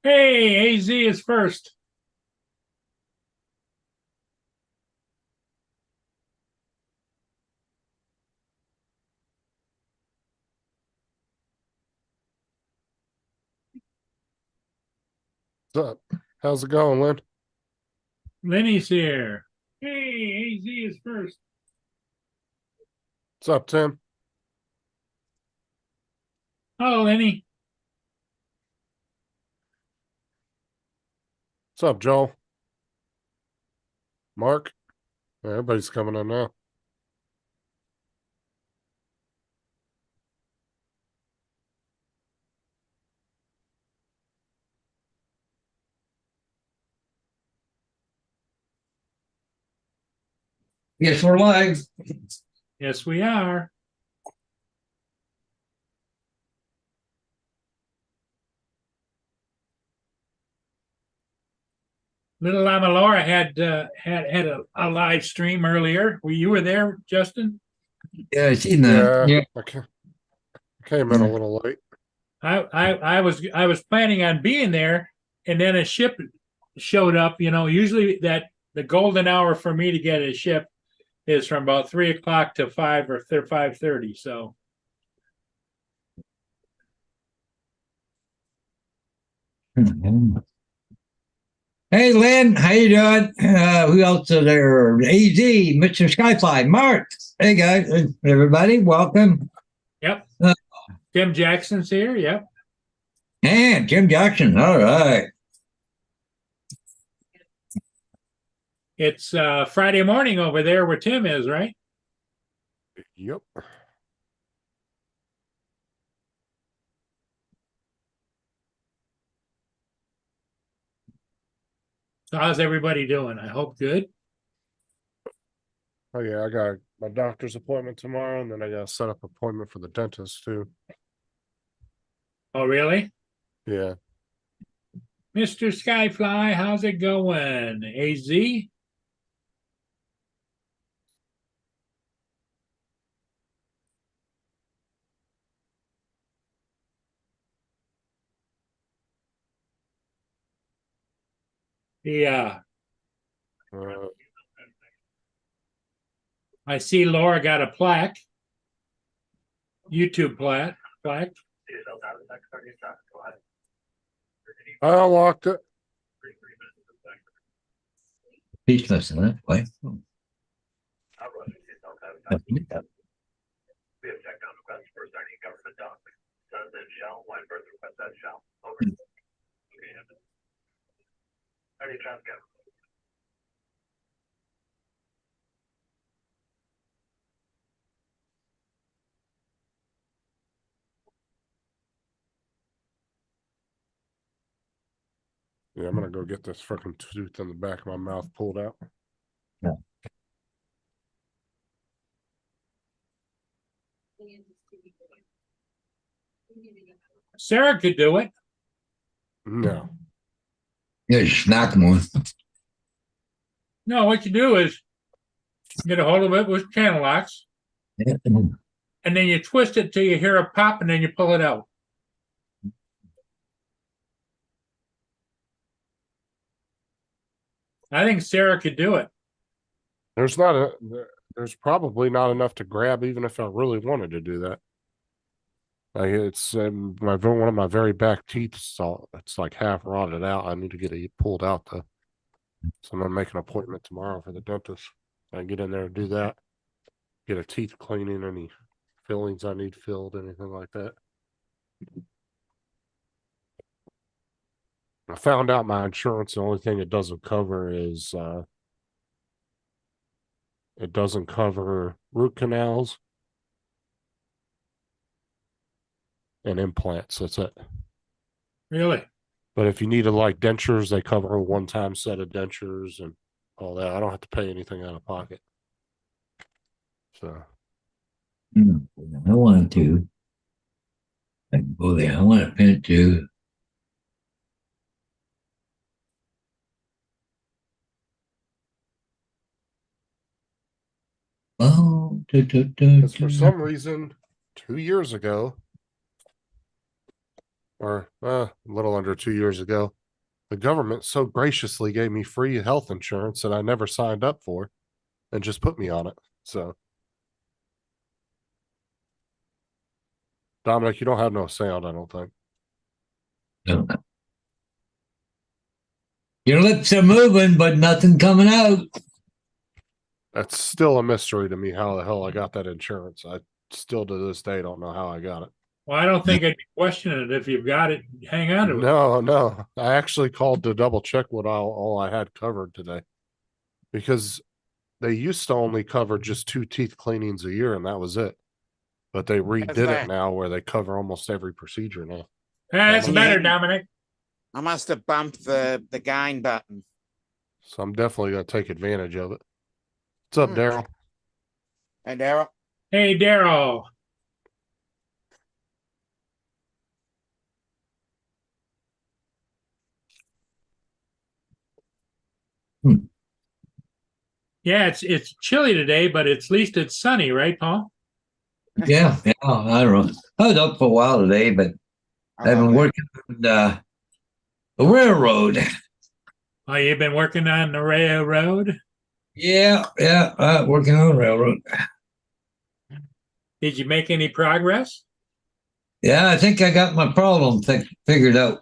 Hey, AZ is first. What's up? How's it going, Lynn? Lenny's here. Hey, AZ is first. What's up, Tim? Hello, Lenny. What's up, Joel? Mark? Yeah, everybody's coming in now. Yes, we're live. Yes, we are. Little Lama Laura had a live stream earlier. You were there, Justin? Yeah, I seen that. Yeah, Yeah. I came in a little late. I was planning on being there, and then a ship showed up. You know, usually that the golden hour for me to get a ship is from about 3 o'clock to 5 or 5:30. So Hey, Lynn, how you doing? Who else is there? AZ, Mr. Skyfly, Mark. Hey, guys, everybody, welcome. yep. Uh, Tim Jackson's here. Yep. And Jim Jackson. All right. It's Friday morning over there where Tim is, right? Yep. So how's everybody doing? I hope good. Oh yeah, I got my doctor's appointment tomorrow, and then I got to set up an appointment for the dentist too. Oh, really? Yeah. Mr. Skyfly, how's it going? AZ? Yeah. Uh, I see Laura got a plaque. YouTube plaque. I unlocked it. Speechless, huh? Why? Yeah, I'm gonna go get this freaking tooth in the back of my mouth pulled out. Yeah. Sarah could do it. No. Yeah, snack one. No, what you do is get a hold of it with channel locks, Yeah. and then you twist it till you hear a pop, and then you pull it out. I think Sarah could do it. There's not a there's probably not enough to grab even if I really wanted to do that. Like it's my one of my very back teeth, so it's like half rotted out. I need to get it pulled out though. So I'm gonna make an appointment tomorrow for the dentist. I can get in there and do that. Get a teeth cleaning, any fillings I need filled, anything like that. I found out my insurance, the only thing it doesn't cover is it doesn't cover root canals and implants. That's it. Really? But if you needed like dentures, they cover a one-time set of dentures and all that. I don't have to pay anything out of pocket. So I want to. I can go there. I want to print too. Because for some reason, 2 years ago, or a little under 2 years ago, the government so graciously gave me free health insurance that I never signed up for and just put me on it. So, Dominic, you don't have no sound, I don't think. Your lips are moving, but nothing coming out. That's still a mystery to me how the hell I got that insurance. I still to this day don't know how I got it. Well, I don't think I'd be questioning it. If you've got it, hang on to it. No. I actually called to double check what all I had covered today. Because they used to only cover just 2 teeth cleanings a year, and that was it. But they redid it now where they cover almost every procedure now. That's Yeah. better, Dominic. I must have bumped the gain button. So I'm definitely going to take advantage of it. What's up, Daryl? Hey, Daryl. Hey, Daryl. Yeah, it's chilly today, but at least it's sunny, right, Paul? Yeah, I don't know. I was up for a while today, but I've been working on the railroad. Oh, you've been working on the railroad? Yeah, working on the railroad. Did you make any progress? Yeah, I think I got my problem figured out.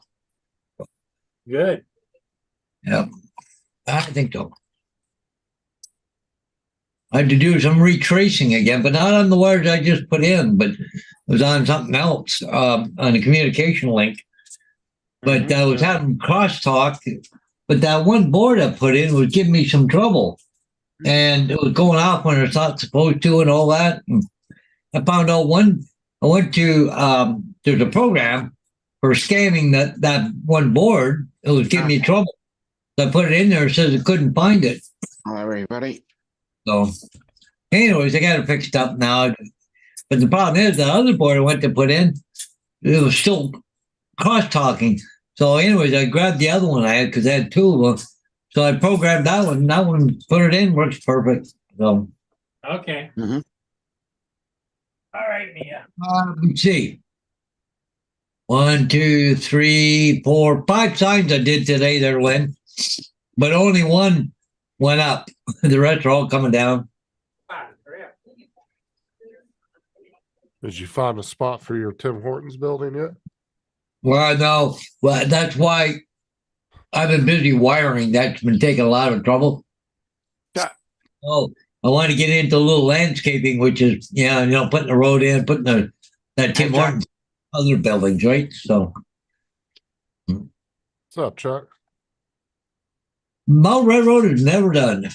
Good. Yep, I think so. I had to do some retracing again, but not on the wires I just put in, but it was on something else, on a communication link. But I was having crosstalk, but that one board I put in was giving me some trouble. And it was going off when it's not supposed to and all that. And I found out I went to, there's a program for scanning that one board. It was giving me trouble. So I put it in there, it says it couldn't find it. Hello, everybody. So, anyways, I got it fixed up now. But the problem is, the other board I went to put in, it was still cross talking. So, anyways, I grabbed the other one I had because I had 2 of them. So I programmed that one. That one, put it in, works perfect. So, Okay. Mhm. All right, Mia. let's see. 1, 2, 3, 4, 5 signs I did today there, Lynn. But only one went up. The rest are all coming down. Did you find a spot for your Tim Hortons building yet? Well, no. Well, that's why I've been busy wiring. That's been taking a lot of trouble. Yeah. Oh, I want to get into a little landscaping, which is, putting the road in, putting that Tim Hey, Chuck. Hortons other buildings, right? So, What's up, Chuck? Mount Railroad is never done.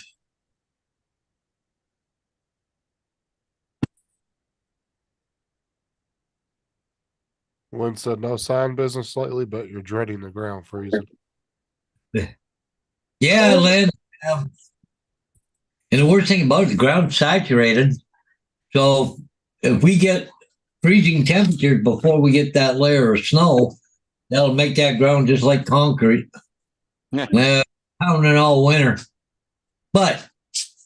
Lynn said no sign business lately, but you're dreading the ground freezing. Yeah, Lynn. And the worst thing about it, the ground's saturated. So if we get freezing temperatures before we get that layer of snow, that'll make that ground just like concrete. Yeah. Pounding all winter. But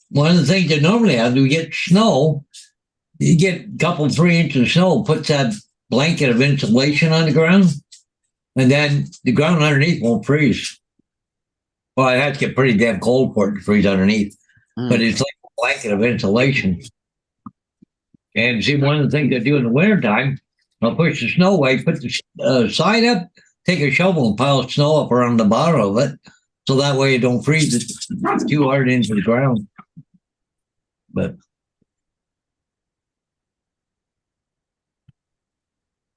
one of the things that normally happens, we get snow, you get a couple, 3 inches of snow, puts that blanket of insulation on the ground, and then the ground underneath won't freeze. Well, it has to get pretty damn cold for it to freeze underneath, but it's like a blanket of insulation. And see, one of the things I do in the wintertime, I'll push the snow away, put the side up, take a shovel and pile snow up around the bottom of it. So that way it don't freeze it too hard into the ground. But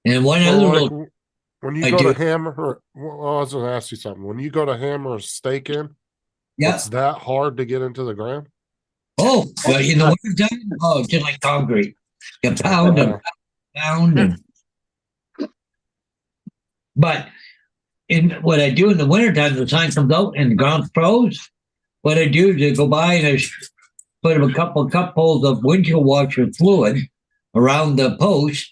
and one So, other like, little when you I go do. to hammer, well, I was going to ask you something. When you go to hammer a stake in, yeah. it's that hard to get into the ground? Oh, in the wintertime, just like concrete. You pound and pound and but in what I do in the wintertime, the sign comes out and the ground's froze. What I do is I go by and I put a couple of cup holes of windshield washer fluid around the post.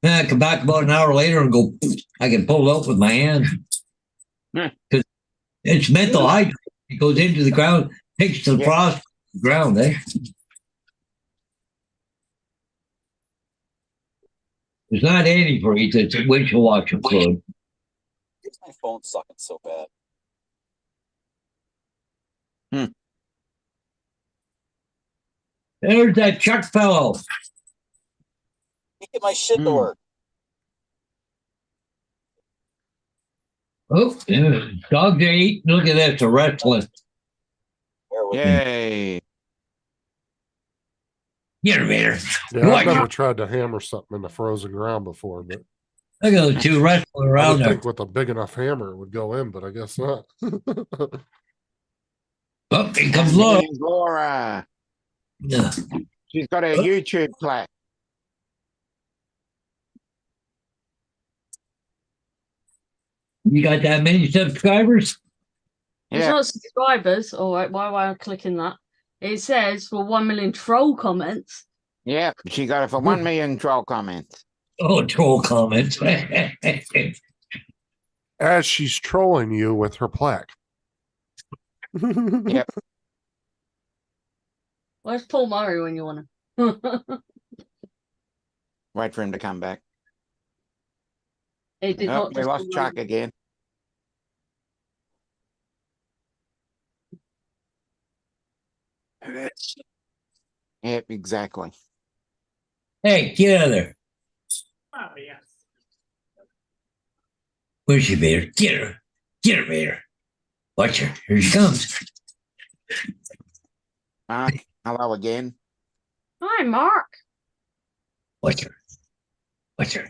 Then I come back about an hour later and go, I can pull it out with my hand. Because it's mental hydrate. It goes into the ground, takes the frost from the ground, eh? It's not antifreeze, it's windshield washer fluid. Here's my phone sucking so bad. There's that Chuck fellow. Can't get my shit to Hmm. work. Oh, yeah, dogs ate. Look at that, the wrestling. Bear with me. Yay. Get him here. Yeah, What? I've never tried to hammer something in the frozen ground before, but Look at those two wrestling I around would there. think with a big enough hammer it would go in, but I guess not. Oh, here comes And Laura. here's Laura. Yeah. She's got her YouTube plaque. You got that many subscribers? It's Yeah. not subscribers. All right, why am I clicking that? It says for 1 million troll comments. Yeah. She got it for 1 million troll comments. Oh, troll comments. As she's trolling you with her plaque. Yep. Where's Paul Murray when you want to? Wait for him to come back. He did Oh, not we just lost come Chuck over. again. Yep, exactly. Hey, get out of there. Oh, yeah. Where's she, Vader? Get her. Get her, Vader. Watch her. Here she comes. Mark, hello again. Hi, Mark. Watch her. Watch her.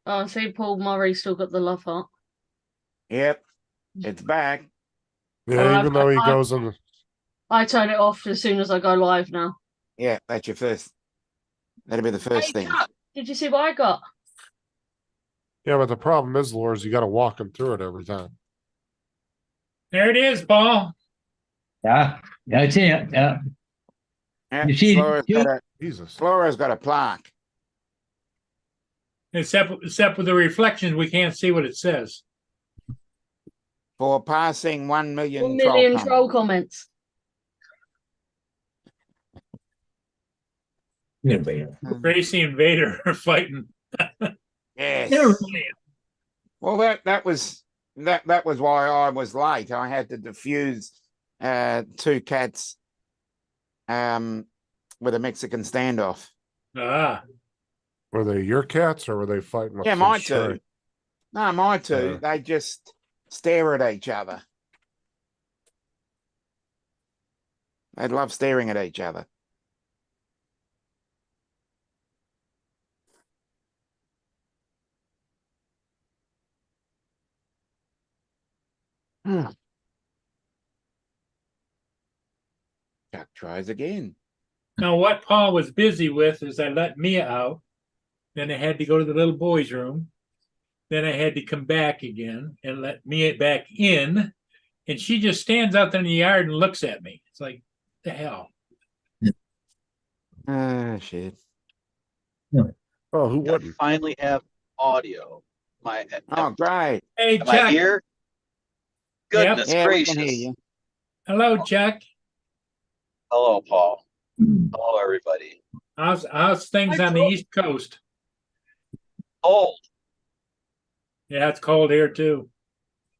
Oh, I see Paul Murray still got the love heart. Yep, it's back. Yeah, I've even though he got- goes in the I turn it off as soon as I go live now. Yeah, that's your first. That'll be the first Hey, thing. Chuck, did you see what I got? Yeah, but the problem is, Laura, is you gotta walk him through it every time. There it is, Paul. Yeah, that's it. Yeah. Yeah, You see, Jesus. Flora's got a plaque. Except with the reflections, we can't see what it says. For passing 1 million, 1 million troll comments. comments. Get her, Vader. Gracie and Vader are fighting. Yes. Get her. Well, that was why I was late. I had to defuse two cats with a Mexican standoff. Ah, Were they your cats or were they fighting with Yeah, some my stray? two. No, my two. They just stare at each other. They love staring at each other. Chuck tries again. now what Paul was busy with is I let Mia out. Then I had to go to the little boy's room. Then I had to come back again and let Mia back in. And she just stands out there in the yard and looks at me. It's like, the hell? Ah, shit. Oh, who I wouldn't? finally have audio. My Oh, great. Hey, am I Chuck. here? Goodness Yeah, we gracious. can hear you. Hello, Chuck. Hello, Paul. Hello, everybody. How's things Hi, on the Paul. East Coast? Cold. Yeah, it's cold here too.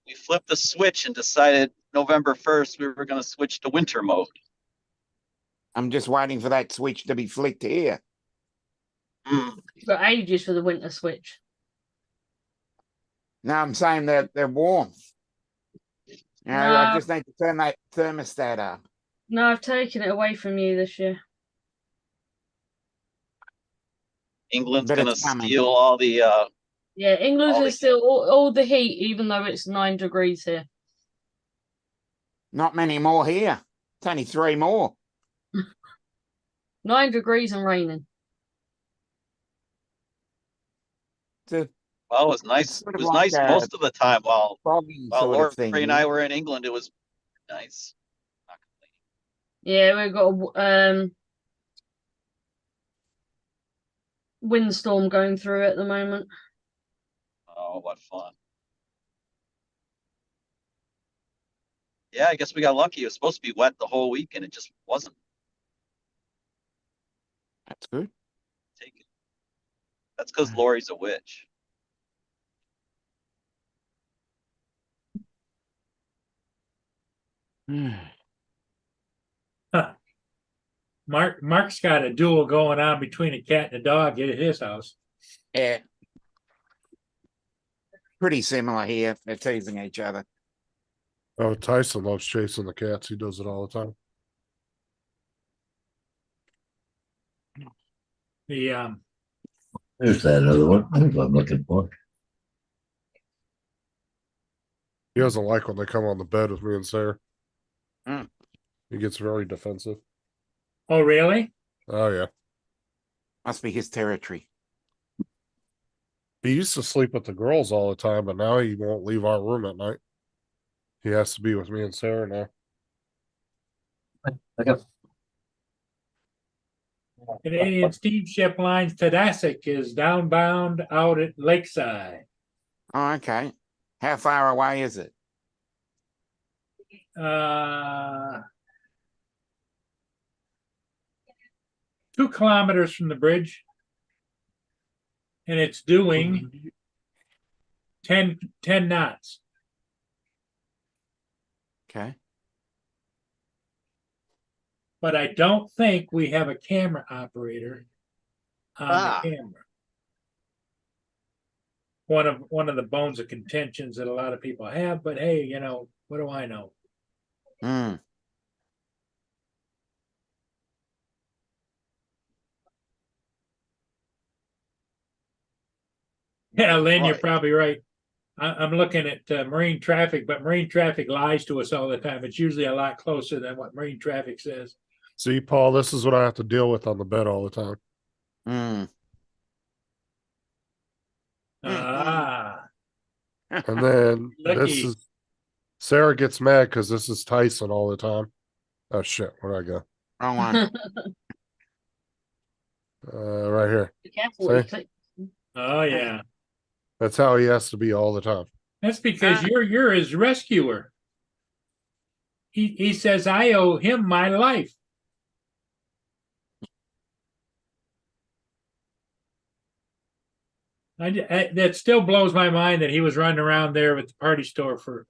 We flipped the switch and decided November 1st we were going to switch to winter mode. I'm just waiting for that switch to be flicked here. Mm. For ages for the winter switch. No, I'm saying that they're warm. You know, I No. just need to turn that thermostat up. No, I've taken it away from you this year. England's But going to it's coming. steal all the. Yeah, England All is the- still all the heat, even though it's 9 degrees here. Not many more here. It's only 3 more. 9 degrees and raining. It's a Well, it was nice. It's sort It of was like, nice most of the time while foggy sort Lori of thing. and I were in England. It was nice. Not complaining. Yeah, we've got a windstorm going through at the moment. Oh, what fun! Yeah, I guess we got lucky. It was supposed to be wet the whole week, and it just wasn't. That's good. That's because Lori's a witch. Mark's got a duel going on between a cat and a dog at his house. Yeah. Pretty similar here. They're teasing each other. Oh, Tyson loves chasing the cats. He does it all the time. The There's that other one. That's what I'm looking for. He doesn't like when they come on the bed with me and Sarah. Mm. He gets very defensive. oh really? Oh yeah. Must be his territory. He used to sleep with the girls all the time, but now he won't leave our room at night. He has to be with me and Sarah now. Canadian Steamship Lines Tadasic is downbound out at Lakeside. Oh, okay. How far away is it? 2 kilometers from the bridge, and it's doing 10 knots. Okay. But I don't think we have a camera operator on the camera. One of the bones of contentions that a lot of people have, but hey, you know, what do I know? Hmm. Yeah, Lynn, you're Right. probably right. I'm looking at marine traffic, but marine traffic lies to us all the time. It's usually a lot closer than what marine traffic says. See, Paul, this is what I have to deal with on the bed all the time. Hmm. Ah, And then this lucky. is Sarah gets mad because this is Tyson all the time. Oh shit, where'd I go? Wrong one. Right here. Be careful Sorry? what you click. Oh yeah. That's how he has to be all the time. That's because you're his rescuer. He says I owe him my life. That still blows my mind that he was running around there with the party store for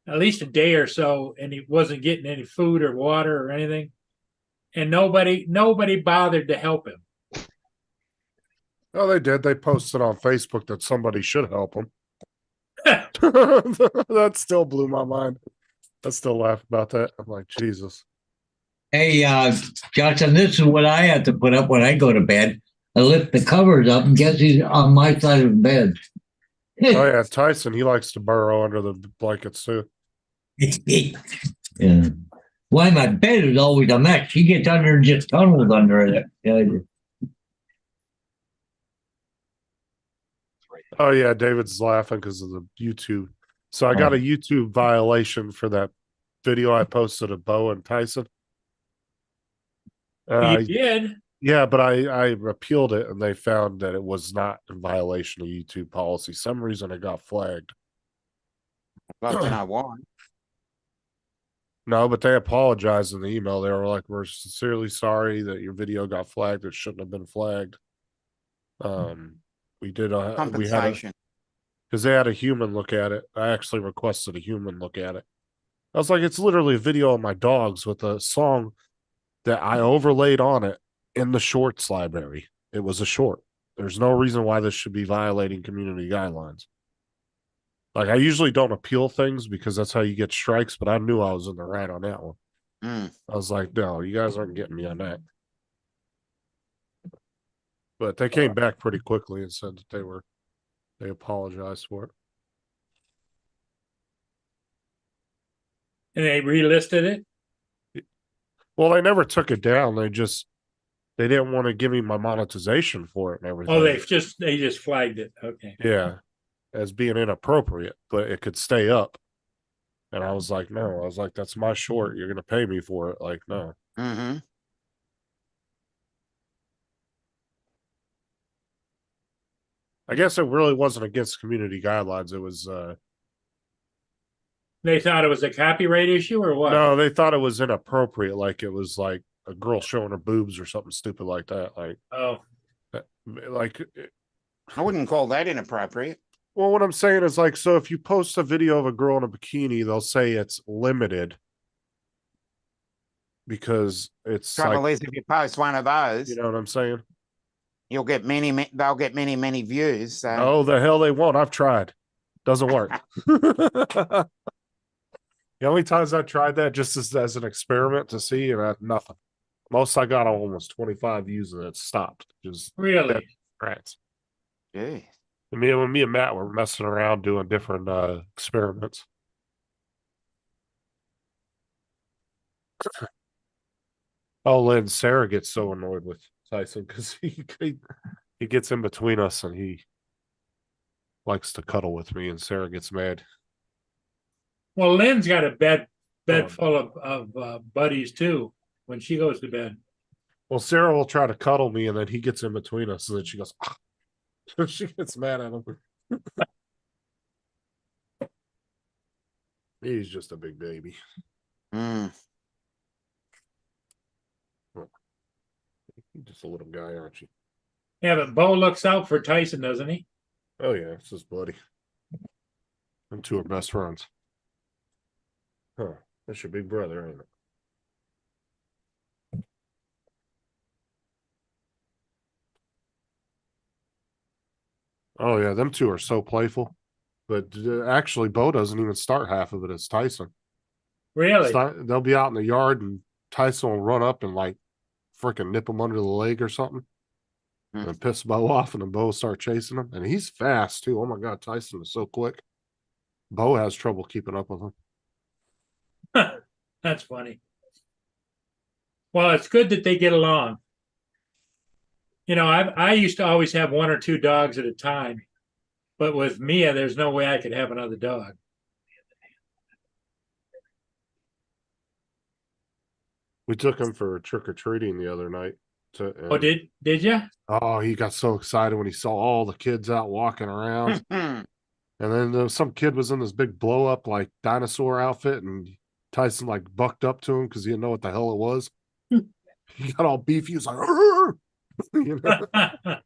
at least a day or so, and he wasn't getting any food or water or anything, and nobody bothered to help him. Oh, they did. They posted on Facebook that somebody should help him. That still blew my mind. I still laugh about that. I'm like, Jesus. Hey, Johnson, this is what I have to put up when I go to bed. I lift the covers up and guess he's on my side of the bed. Oh yeah, Tyson, he likes to burrow under the blankets too. Yeah. Why my bed is always a mess. He gets under and just tunnels under it. Yeah. Oh yeah, David's laughing because of the YouTube. So I got a YouTube violation for that video I posted of Bo and Tyson. You did. Yeah, but I appealed it and they found that it was not in violation of YouTube policy. Some reason it got flagged. I'd love to know why. No, but they apologized in the email. They were like, "We're sincerely sorry that your video got flagged. It shouldn't have been flagged." We did we had Compensation. because they had a human look at it. I actually requested a human look at it. I was like, it's literally a video of my dogs with a song that I overlaid on it in the shorts library. It was a short. There's no reason why this should be violating community guidelines. Like, I usually don't appeal things because that's how you get strikes, but I knew I was in the right on that one. Hmm. I was like, no, you guys aren't getting me on that. But they came back pretty quickly and said that they apologized for it. And they relisted it. Well, they never took it down. They didn't want to give me my monetization for it and everything. Oh, they just flagged it. Okay. Yeah, as being inappropriate, but it could stay up. And I was like, no. I was like, that's my short. You're gonna pay me for it. Like, no. Mm-hmm. I guess it really wasn't against community guidelines. It was They thought it was a copyright issue or what? no, they thought it was inappropriate, like it was like a girl showing her boobs or something stupid like that. Like Oh, like I wouldn't call that inappropriate. Well, what I'm saying is like, so if you post a video of a girl in a bikini, they'll say it's limited because it's Trouble like, is, if you post one of those, you know what I'm saying? you'll get they'll get many views. So Oh, the hell they won't. I've tried. Doesn't work. The only times I tried that just as an experiment to see, and I had nothing. Most I got almost 25 views and it stopped. Just Really? rats. yeah. And me and Matt were messing around doing different experiments. Oh, Lynn, Sarah gets so annoyed with Tyson because he gets in between us and he likes to cuddle with me, and Sarah gets mad. Well, Lynn's got a bed Oh. full of buddies too when she goes to bed. Well, Sarah will try to cuddle me, and then he gets in between us, and then she goes, ah. She gets mad at him. He's just a big baby. Mm. You're just a little guy, aren't you? Yeah, but Bo looks out for Tyson, doesn't he? Oh yeah, it's his buddy. Them two are best friends. Huh. That's your big brother, ain't it? Oh yeah, them two are so playful. But actually, Bo doesn't even start half of it as Tyson. Really? They'll be out in the yard, and Tyson will run up and like freaking nip him under the leg or something, and piss Bo off, and then Bo will start chasing him. And he's fast too. Oh my god, Tyson is so quick. Bo has trouble keeping up with him. That's funny. Well, it's good that they get along. You know, I used to always have one or two dogs at a time, but with Mia, there's no way I could have another dog. We took him for trick or treating the other night. Oh, did you? Oh, he got so excited when he saw all the kids out walking around. And then some kid was in this big blow up like dinosaur outfit, and Tyson like bucked up to him because he didn't know what the hell it was. He got all beefy. He was like, you know?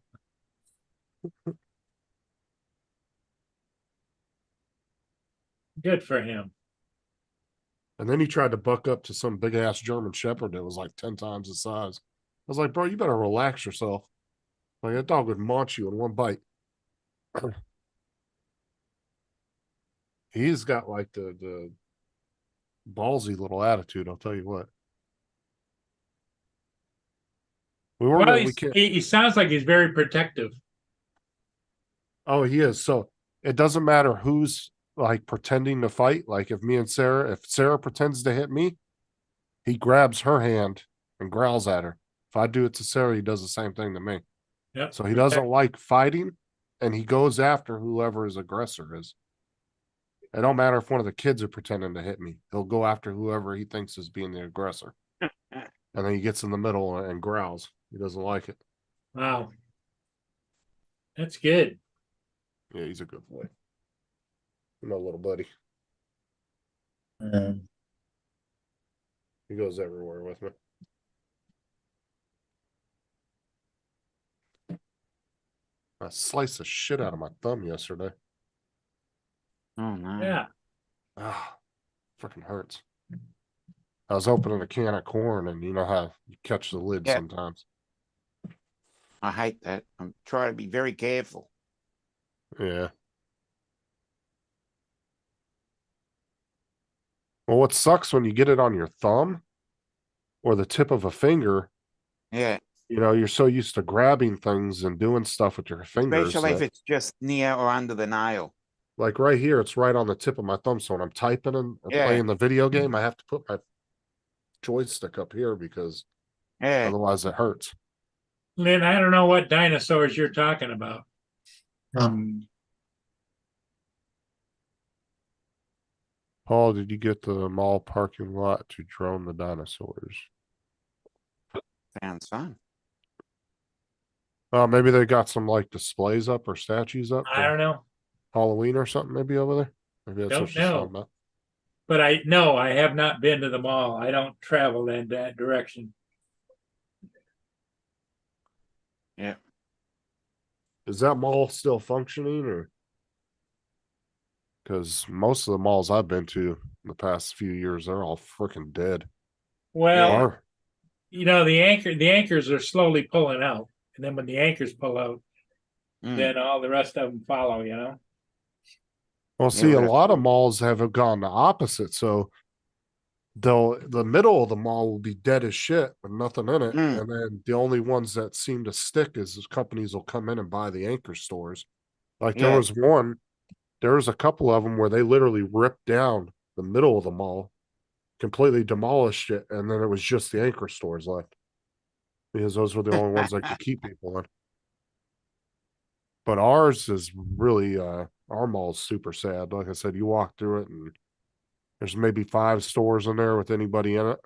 Good for him. And then he tried to buck up to some big ass German Shepherd that was like 10 times his size. I was like, bro, you better relax yourself. Like that dog would maunch you in one bite. He's got like the ballsy little attitude, I'll tell you what. Well, We can't. he sounds like he's very protective. Oh, he is. So it doesn't matter who's like pretending to fight. Like if Sarah pretends to hit me, he grabs her hand and growls at her. If I do it to Sarah, he does the same thing to me. Yep. So he doesn't like fighting, and he goes after whoever his aggressor is. It don't matter if one of the kids are pretending to hit me. He'll go after whoever he thinks is being the aggressor. And then he gets in the middle and growls. He doesn't like it. Wow. That's good. Yeah, he's a good boy. My little buddy. He goes everywhere with me. I sliced the shit out of my thumb yesterday. Oh no. Yeah. Ah, freaking hurts. I was opening a can of corn, and you know how you catch the lid Yeah. sometimes. I hate that. I'm trying to be very careful. Yeah. Well, what sucks when you get it on your thumb or the tip of a finger, Yeah. you know, you're so used to grabbing things and doing stuff with your fingers. Especially if that- it's just near or under the nail. like right here, it's right on the tip of my thumb. So when I'm typing and or Yeah. playing the video game, I have to put my joystick up here because Yeah. otherwise it hurts. Lynn, I don't know what dinosaurs you're talking about. Paul, did you get the mall parking lot to drone the dinosaurs? Sounds fun. Maybe they got some like displays up or statues up I for don't know. Halloween or something, maybe over there. Maybe that's Don't what she's know. talking about. But I have not been to the mall. I don't travel in that direction. Yeah. Is that mall still functioning or? Because most of the malls I've been to in the past few years, they're all freaking dead. Well, Yeah. Or you know, the anchors are slowly pulling out. And then when the anchors pull out, Mm. then all the rest of them follow, you know? well, Yeah, see, a but if- lot of malls have gone the opposite. So the middle of the mall will be dead as shit with nothing in it. Mm. And then the only ones that seem to stick is companies will come in and buy the anchor stores. Like there Yeah. was there was a couple of them where they literally ripped down the middle of the mall, completely demolished it, and then it was just the anchor stores left. Because those were the only ones that could keep people in. But ours is really our mall's super sad. Like I said, you walk through it and there's maybe 5 stores in there with anybody in it.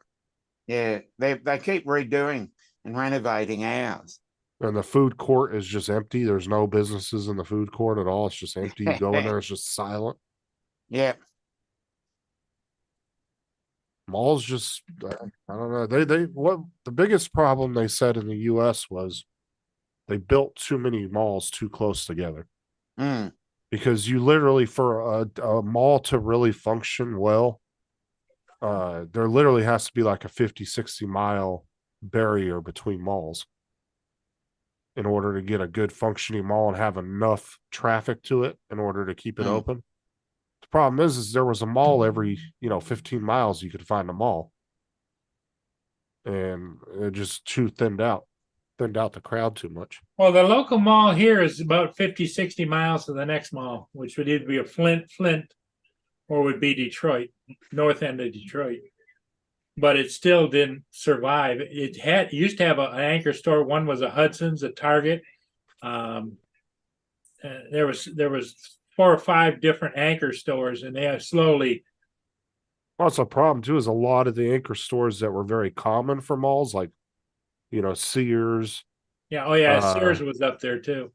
Yeah, they keep redoing and renovating ours. And the food court is just empty. There's no businesses in the food court at all. It's just empty. You go in there, it's just silent. Yeah. Malls just I don't know. They what the biggest problem they said in the US was they built too many malls too close together. Mm. Because you literally for a mall to really function well, there literally has to be like a 50-60 mile barrier between malls in order to get a good functioning mall and have enough traffic to it in order to keep it Mm. open. The problem is there was a mall every 15 miles you could find a mall, and it just thinned out the crowd too much. Well, the local mall here is about 50, 60 miles to the next mall, which would either be a Flint, or would be Detroit, north end of Detroit. But it still didn't survive. It used to have an anchor store. One was a Hudson's, a Target. There was 4 or 5 different anchor stores, and they have slowly. Well, it's a problem too. Is a lot of the anchor stores that were very common for malls, like Sears. Yeah, oh yeah, Uh, Sears was up there too.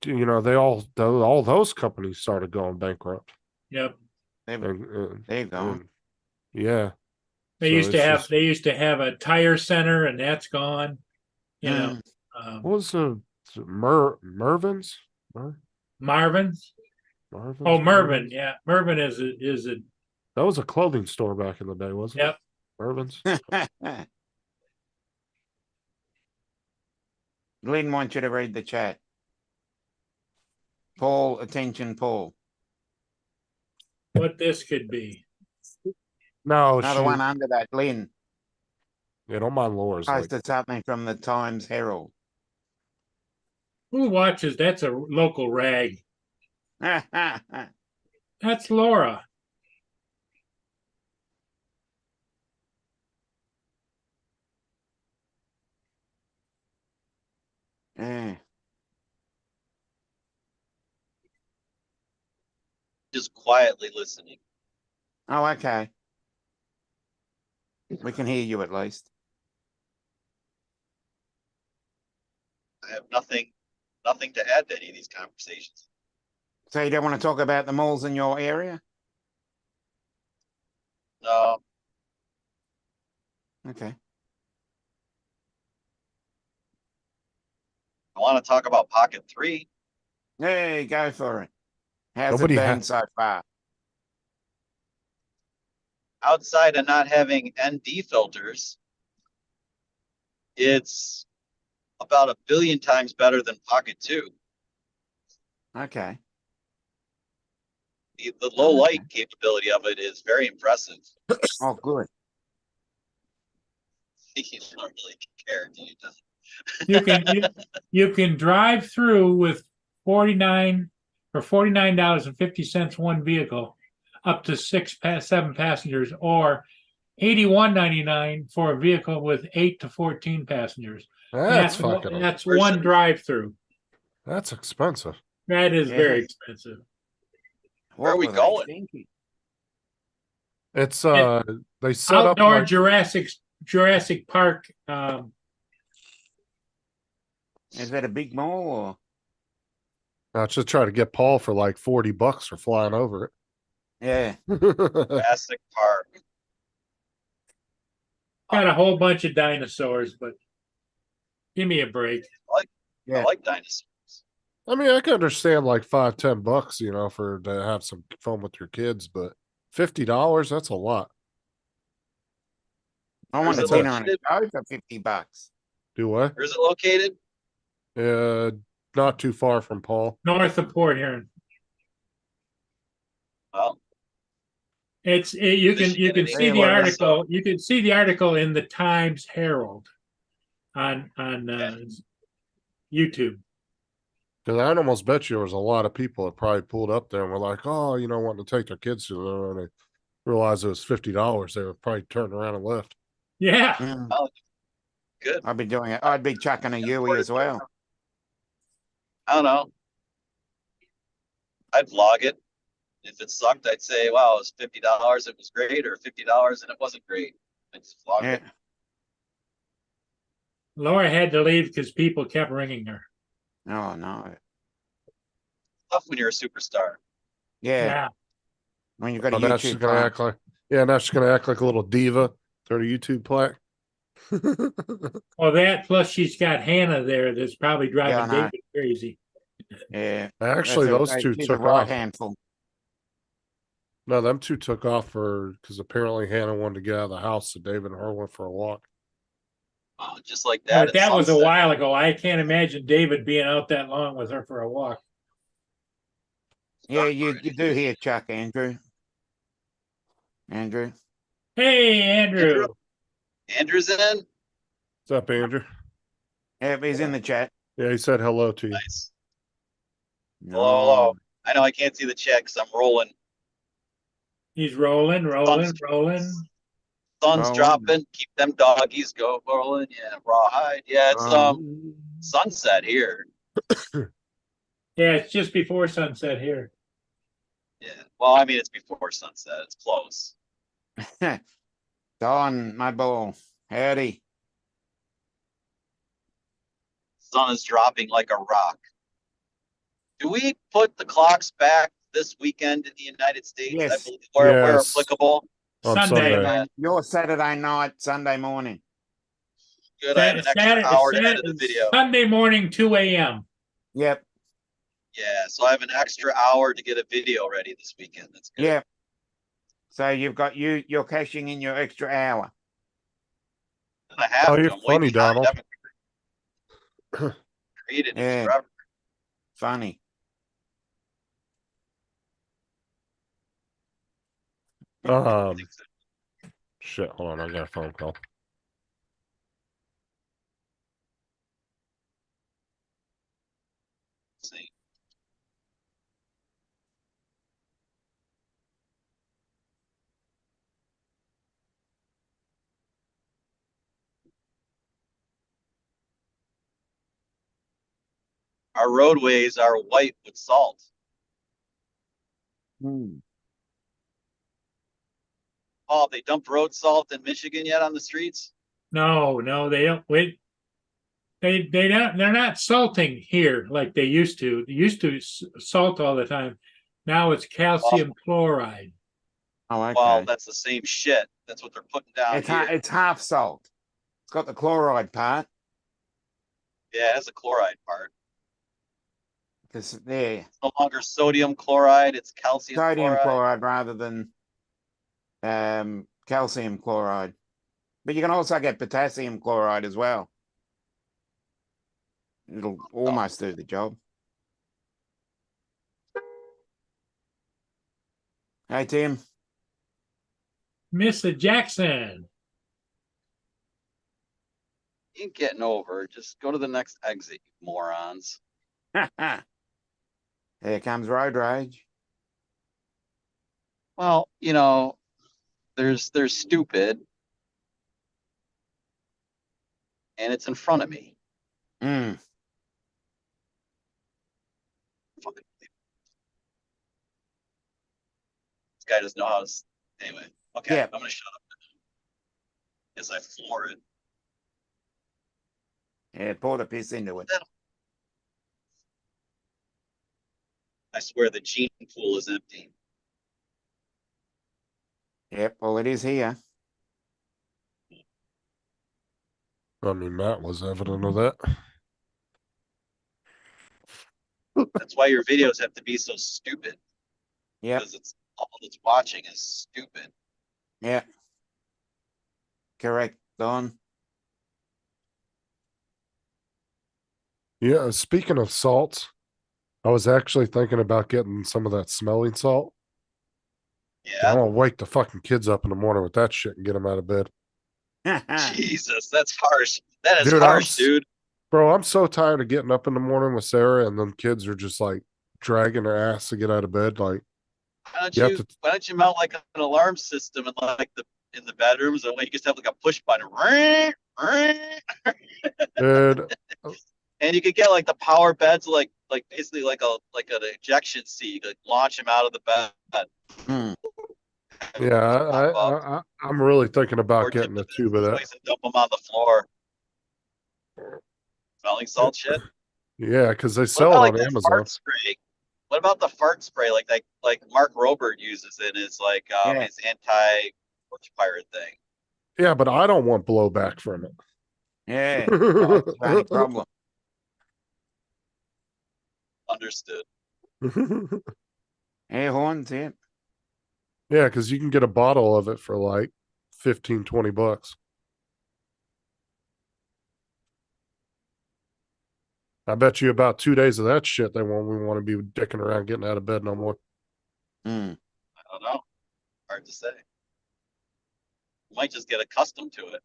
They all those companies started going bankrupt. Yep. They're gone. Yeah. They So used to it's have just- they used to have a tire center, and that's gone. You know, What was the Mervin's? Marvin's. Marvin's? Oh, Mervin. Yeah, Mervin is a That was a clothing store back in the day, wasn't Yep. it? Mervin's. Lynn wants you to read the chat. Paul, attention, Paul. what this could be. No, Another one under that, Lynn. Yeah, don't mind Laura's. Like, Posted something from the Times Herald. Who watches? That's a local rag. Yeah. That's Laura. Just quietly listening. Oh, okay. We can hear you at least. I have nothing to add to any of these conversations. So you don't want to talk about the malls in your area? No, Okay. I want to talk about Pocket 3. Hey, go for it. How's Nobody it been ha- so far? Outside of not having ND filters, it's about 1 billion times better than Pocket 2. Okay. The low light capability of it is very impressive. Oh, good. You don't really care, do you? You can drive through with $49.50 one vehicle, up to 7 passengers, or $81.99 for a vehicle with 8 to 14 passengers. that's fucking. That's person. one drive-through. That's expensive. That is very Yeah. expensive. Where are we were they going? thinking? It's they set up Outdoor like, Jurassic Park. Is that a big mall or? I should try to get Paul for like $40 for flying over Yeah. it. Jurassic Park. Got a whole bunch of dinosaurs, but give me a break. Yeah. I like dinosaurs. I mean, I can understand like $5-10, you know, for to have some fun with your kids, but $50, that's a lot. I Where's want a it dinner and a located? show for $50. Do what? Where's it located? Not too far from Paul. North of Port Huron. Well, You can see Yeah, the well, article. You can see the article in the Times Herald on YouTube. Because I'd almost bet you there was a lot of people that probably pulled up there and were like, "Oh, you know, wanting to take their kids to there," and they realized it was $50. They were probably turned around and left. Yeah. good. I'd be doing it. I'd be chucking a Yui as well. I don't know. I'd vlog it. If it sucked, I'd say, wow, it was $50. It was great, or $50 and it wasn't great. I just vlog Yeah. it. Laura had to leave because people kept ringing her. Oh no. Tough when you're a superstar. Yeah. Yeah. When you've got a Oh, now she's YouTube gonna plaque. act like, yeah, now she's gonna act like a little diva. Throw the YouTube plaque. Well, that plus she's got Hannah there that's probably driving I know. David crazy. Yeah. Actually, those two She's a took right off. handful. No, them two took off because apparently Hannah wanted to get out of the house, so David and her went for a walk. Just like that. But that was a while ago. I can't imagine David being out that long with her for a walk. Yeah, you do hear Chuck, Andrew. Andrew. Hey, Andrew. Andrew's in. What's up, Andrew? Yeah, he's in the chat. Yeah, he said hello to you. Nice. Hello. I know I can't see the chat because I'm rolling. He's rolling. Sun's Rolling. dropping. Keep them doggies rolling. Yeah, rawhide. Yeah, it's sunset here. Yeah, it's just before sunset here. Yeah. Well, I mean, it's before sunset. It's close. Don, my ball. Howdy. Sun is dropping like a rock. Do we put the clocks back this weekend in the United States? Yes. I believe where Yes. applicable. On Sunday. Sunday. Your Saturday night, Sunday morning. Good. I have an extra hour to edit the video. Sunday morning, 2 a.m. Yep. Yeah, so I have an extra hour to get a video ready this weekend. That's good. Yep. So you've got you're cashing in your extra hour. I have Oh, to. you're I'm way funny, behind. Donald. I haven't created it Yeah. forever. Funny. Shit, hold on, I got a phone call. See. Our roadways are white with salt. Oh, they dumped road salt in Michigan yet on the streets? No, they don't. Wait, they're not salting here like they used to. They used to salt all the time. Now it's calcium chloride. Oh, okay. Well, that's the same shit. That's what they're putting down here. It's half salt. It's got the chloride part. Yeah, it has a chloride part. Because there, It's no longer sodium chloride, it's calcium sodium chloride. chloride rather than calcium chloride. But you can also get potassium chloride as well. It'll almost do the job. Hey, Tim. Mr. Jackson. You ain't getting over. Just go to the next exit, you morons. Here comes road rage. Well, they're stupid. And it's in front of me. Mm. Fucking this guy doesn't know how to. Anyway, okay, Yeah. I'm gonna shut up as I floor it. Yeah, pour the piss into it. I swear the gene pool is empty. Yep, well, it is here. I mean, Matt was evident of that. That's why your videos have to be so stupid. Yep. Because it's all that's watching is stupid. Yeah. Correct, Don. Yeah, speaking of salts, I was actually thinking about getting some of that smelling salt. I Yeah. don't wake the fucking kids up in the morning with that shit and get them out of bed. Jesus, that's harsh. That is Dude, harsh, dude. Bro, I'm so tired of getting up in the morning with Sarah and them kids are just like dragging their ass to get out of bed. Like, you have to, Why don't you mount like an alarm system in like in the bedrooms, and you just have like a push button, dude. and you could get like the power beds, like basically like an ejection seat. You could launch them out of the bed. Hmm. Yeah, Pop up. I'm really thinking Or about dip getting a them tube of in that. place and dump them on the floor. Smelling salt shit. Yeah, because they What sell about it like on that Amazon. fart spray? What about the fart spray like Mark Robert uses in his Yeah. his anti-porch pirate thing? Yeah, but I don't want blowback from it. Yeah. That's the only problem. Understood. Air horns, yeah. Yeah, because you can get a bottle of it for like 15, 20 bucks. I bet you about 2 days of that shit, they won't even want to be dicking around getting out of bed no more. Hmm. I don't know. Hard to say. You might just get accustomed to it.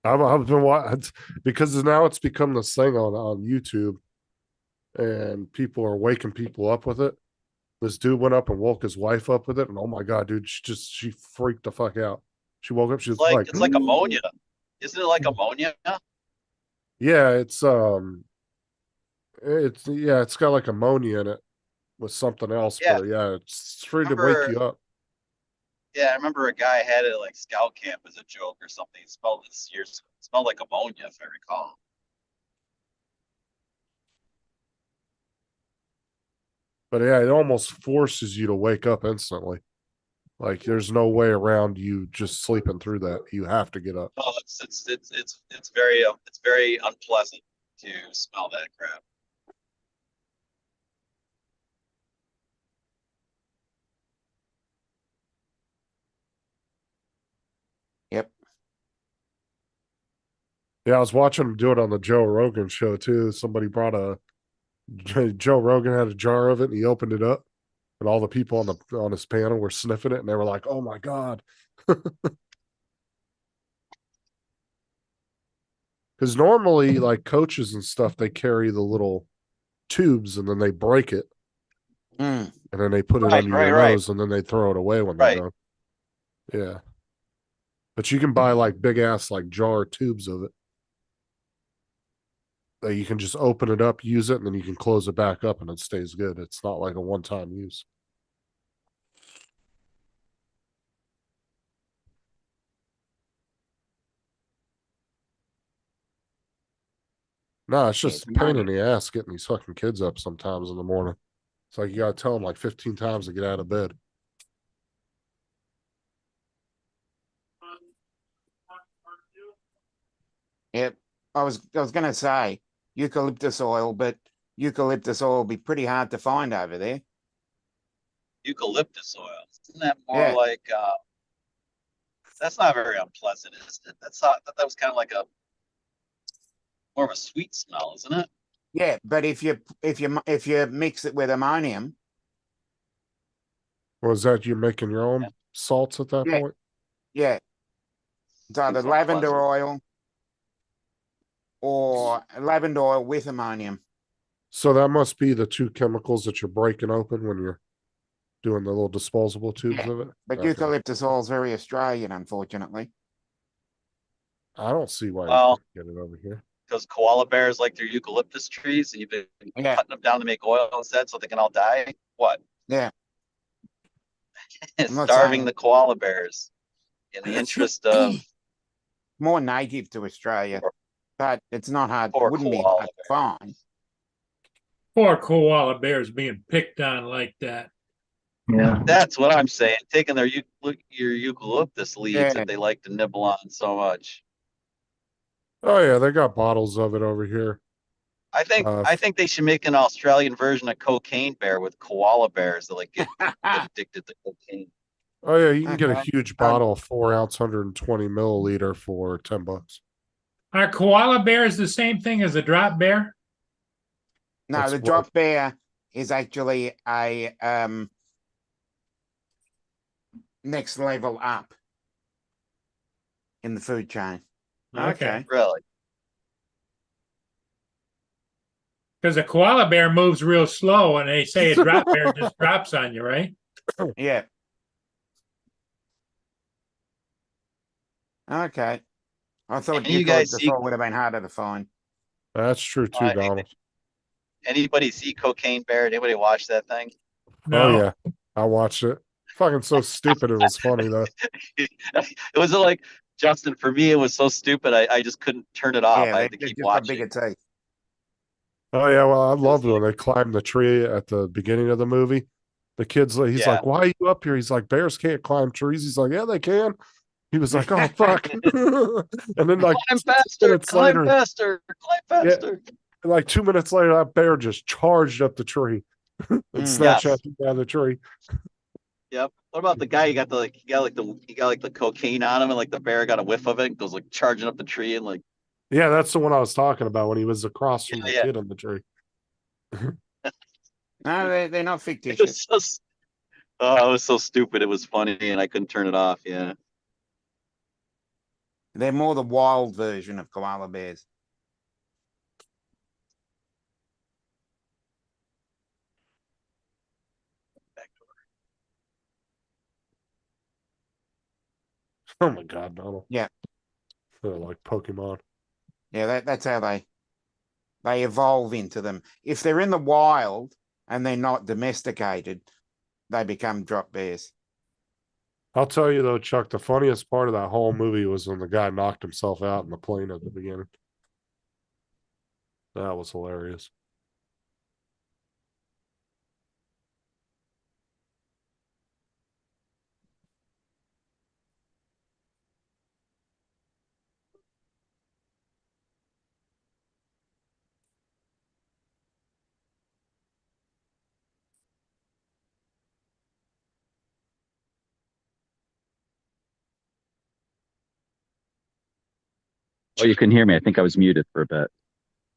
I've been watching because now it's become this thing on YouTube, and people are waking people up with it. This dude went up and woke his wife up with it, and oh my god, dude, she freaked the fuck out. She woke up, she was like, It's like ammonia. Isn't it like ammonia? yeah, it's got like ammonia in it with something else, Yeah. but yeah, it's free to wake you up. Yeah, I remember a guy had it at like scout camp as a joke or something. It smelled like ammonia, if I recall. But yeah, it almost forces you to wake up instantly. Like there's no way around you just sleeping through that. You have to get up. Oh, it's very unpleasant to smell that crap. Yep. Yeah, I was watching him do it on the Joe Rogan show too. Somebody brought Joe Rogan had a jar of it and he opened it up, and all the people on his panel were sniffing it and they were like, "Oh my god." Because normally, like coaches and stuff, they carry the little tubes and then they break it Hmm. and then they put it Right, under right, your right. nose and then they throw it away when they're Right. done. Yeah. But you can buy like big ass like jar tubes of it that you can just open it up, use it, and then you can close it back up and it stays good. It's not like a one-time use. No, it's Yeah, just a it's pain in ammonia. the ass getting these fucking kids up sometimes in the morning. It's like you gotta tell them like 15 times to get out of bed. Yep. I was gonna say eucalyptus oil, but eucalyptus oil will be pretty hard to find over there. Eucalyptus oil. Isn't that more Yeah. like that's not very unpleasant, is it? That was kind of like a more of a sweet smell, isn't it? Yeah, but if you mix it with ammonium, Was that you making your own salts at that Yeah. point? yeah, it's either It's lavender unpleasant. oil or lavender oil with ammonium. So that must be the two chemicals that you're breaking open when you're doing the little disposable tubes Yeah, of it. But Okay. eucalyptus oil is very Australian, unfortunately. I don't see why Well- you can't get it over here. Because koala bears like their eucalyptus trees, and you've been Yeah. cutting them down to make oil instead, so they can all die. What? Yeah. I'm not Starving saying- the koala bears in the interest of More native to Australia, but it's not hard. Poor Wouldn't be koala hard to find. Poor koala bears being picked on like that. Yeah. That's what I'm saying. Taking your eucalyptus leaves Yeah. that they like to nibble on so much. Oh yeah, they got bottles of it over here. I think they should make an Australian version of Cocaine Bear with koala bears that like get addicted to cocaine. Oh yeah, you can get a Okay. huge bottle of 4 ounce, 120 milliliter for $10. Are koala bears the same thing as a drop bear? No, That's the what- drop bear is actually a next level up in the food chain. Okay. Really? Because a koala bear moves real slow, and they say a drop bear just drops on you, right? Yeah. Okay. I thought Any of you eucalyptus guys see- oil would have been harder to find. That's true too, Uh, Donald. Anybody see Cocaine Bear? Anybody watch that thing? No. Oh yeah, I watched it. Fucking so stupid. It was funny though. It was like Justin. For me, it was so stupid. I just couldn't turn it off. Yeah, I had to they've keep just got watching. bigger teeth. Oh yeah, well I loved when they climbed the tree at the beginning of the movie. The kid's like, he's Yeah. like, "Why are you up here?" He's like, "Bears can't climb trees." He's like, "Yeah, they can." He was like, "Oh fuck!" and then like Climb faster! minutes Climb later, faster! Climb Yeah. faster! like 2 minutes later, that bear just charged up the tree and Mm. snatched Yes. that down the tree. Yep. What about the guy? He got the cocaine on him, and like the bear got a whiff of it, and goes like charging up the tree, and like Yeah, that's the one I was talking about when he was across from the Yeah. kid on the tree. No, they're not it fictitious. was so. Oh, it was so stupid. It was funny, and I couldn't turn it off. Yeah. They're more the wild version of koala bears. Oh my god, Donald. Yeah. They're like Pokemon. Yeah, that's how they evolve into them. If they're in the wild and they're not domesticated, they become drop bears. I'll tell you though, Chuck, the funniest part of that whole movie was when the guy knocked himself out in the plane at the beginning. That was hilarious. Oh, you couldn't hear me. I think I was muted for a bit.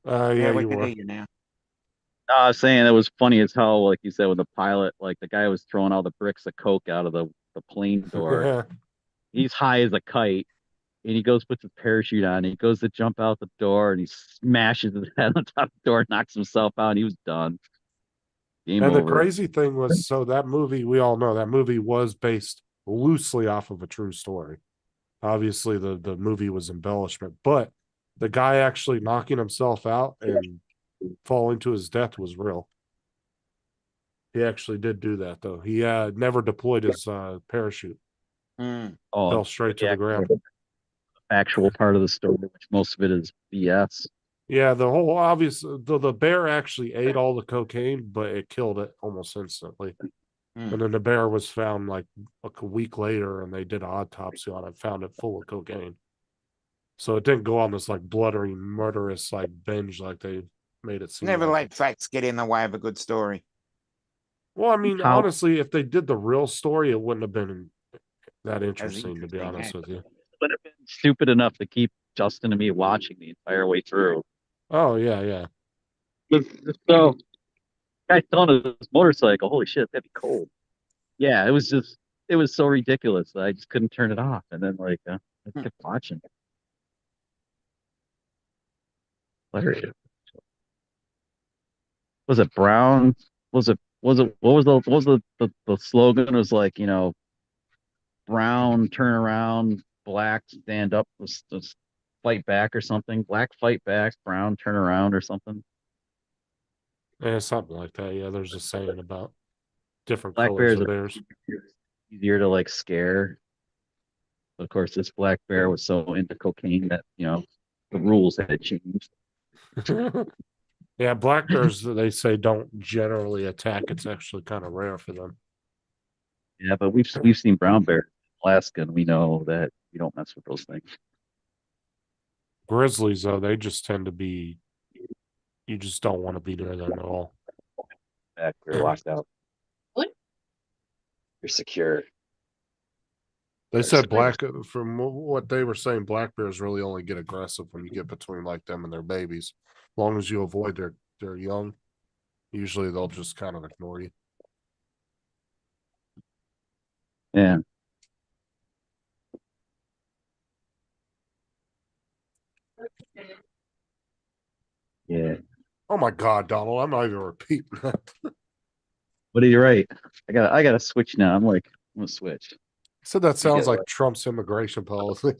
Yeah, we you can were. hear you now. No, I was saying it was funny as hell, like you said, with the pilot, like the guy was throwing all the bricks of coke out of the plane door. Yeah. He's high as a kite, and he goes puts his parachute on, and he goes to jump out the door, and he smashes his head on top of the door, knocks himself out, and he was done. Game And the over. crazy thing was, so that movie, we all know that movie was based loosely off of a true story. Obviously, the movie was embellishment, but the guy actually knocking himself out and falling to his death was real. He actually did do that, though. He never deployed his parachute. Mm. Oh, Fell straight to the ground. actual part of the story, which most of it is BS. Yeah, the whole obvious the bear actually ate all the cocaine, but it killed it almost instantly. Hmm. And then the bear was found like a week later, and they did an autopsy on it, found it full of cocaine. So it didn't go on this like bloody, murderous like binge like they made it seem. Never like. let facts get in the way of a good story. Well, I mean, How- honestly, if they did the real story, it wouldn't have been that interesting, to be interesting, honest yeah. with you. But have been stupid enough to keep Justin and me watching the entire way through. Oh yeah, yeah. So, guy on his motorcycle. Holy shit, that'd be cold. Yeah, it was so ridiculous that I just couldn't turn it off. And then like I kept watching. Hilarious. Was it Brown? Was it what was the slogan? It was like, Brown turn around, black stand up, was fight back or something. Black fight back, brown turn around or something. Yeah, something like that. Yeah, there's a saying about different Black colors bears of are bears. easier to like scare. Of course, this black bear was so into cocaine that the rules had changed. Yeah, black bears, they say, don't generally attack. It's actually kind of rare for them. Yeah, but we've seen brown bears in Alaska, and we know that you don't mess with those things. Grizzlies, though, they just tend to be You just don't want to be near them at all. Back, you're locked out. What? You're secure. They said from what they were saying, black bears really only get aggressive when you get between like them and their babies. As long as you avoid their young, usually they'll just kind of ignore you. Yeah. Yeah. Oh my God, Donald, I'm not even repeating that. What are you right? I gotta switch now. I'm gonna switch. So that sounds get like Trump's immigration policy.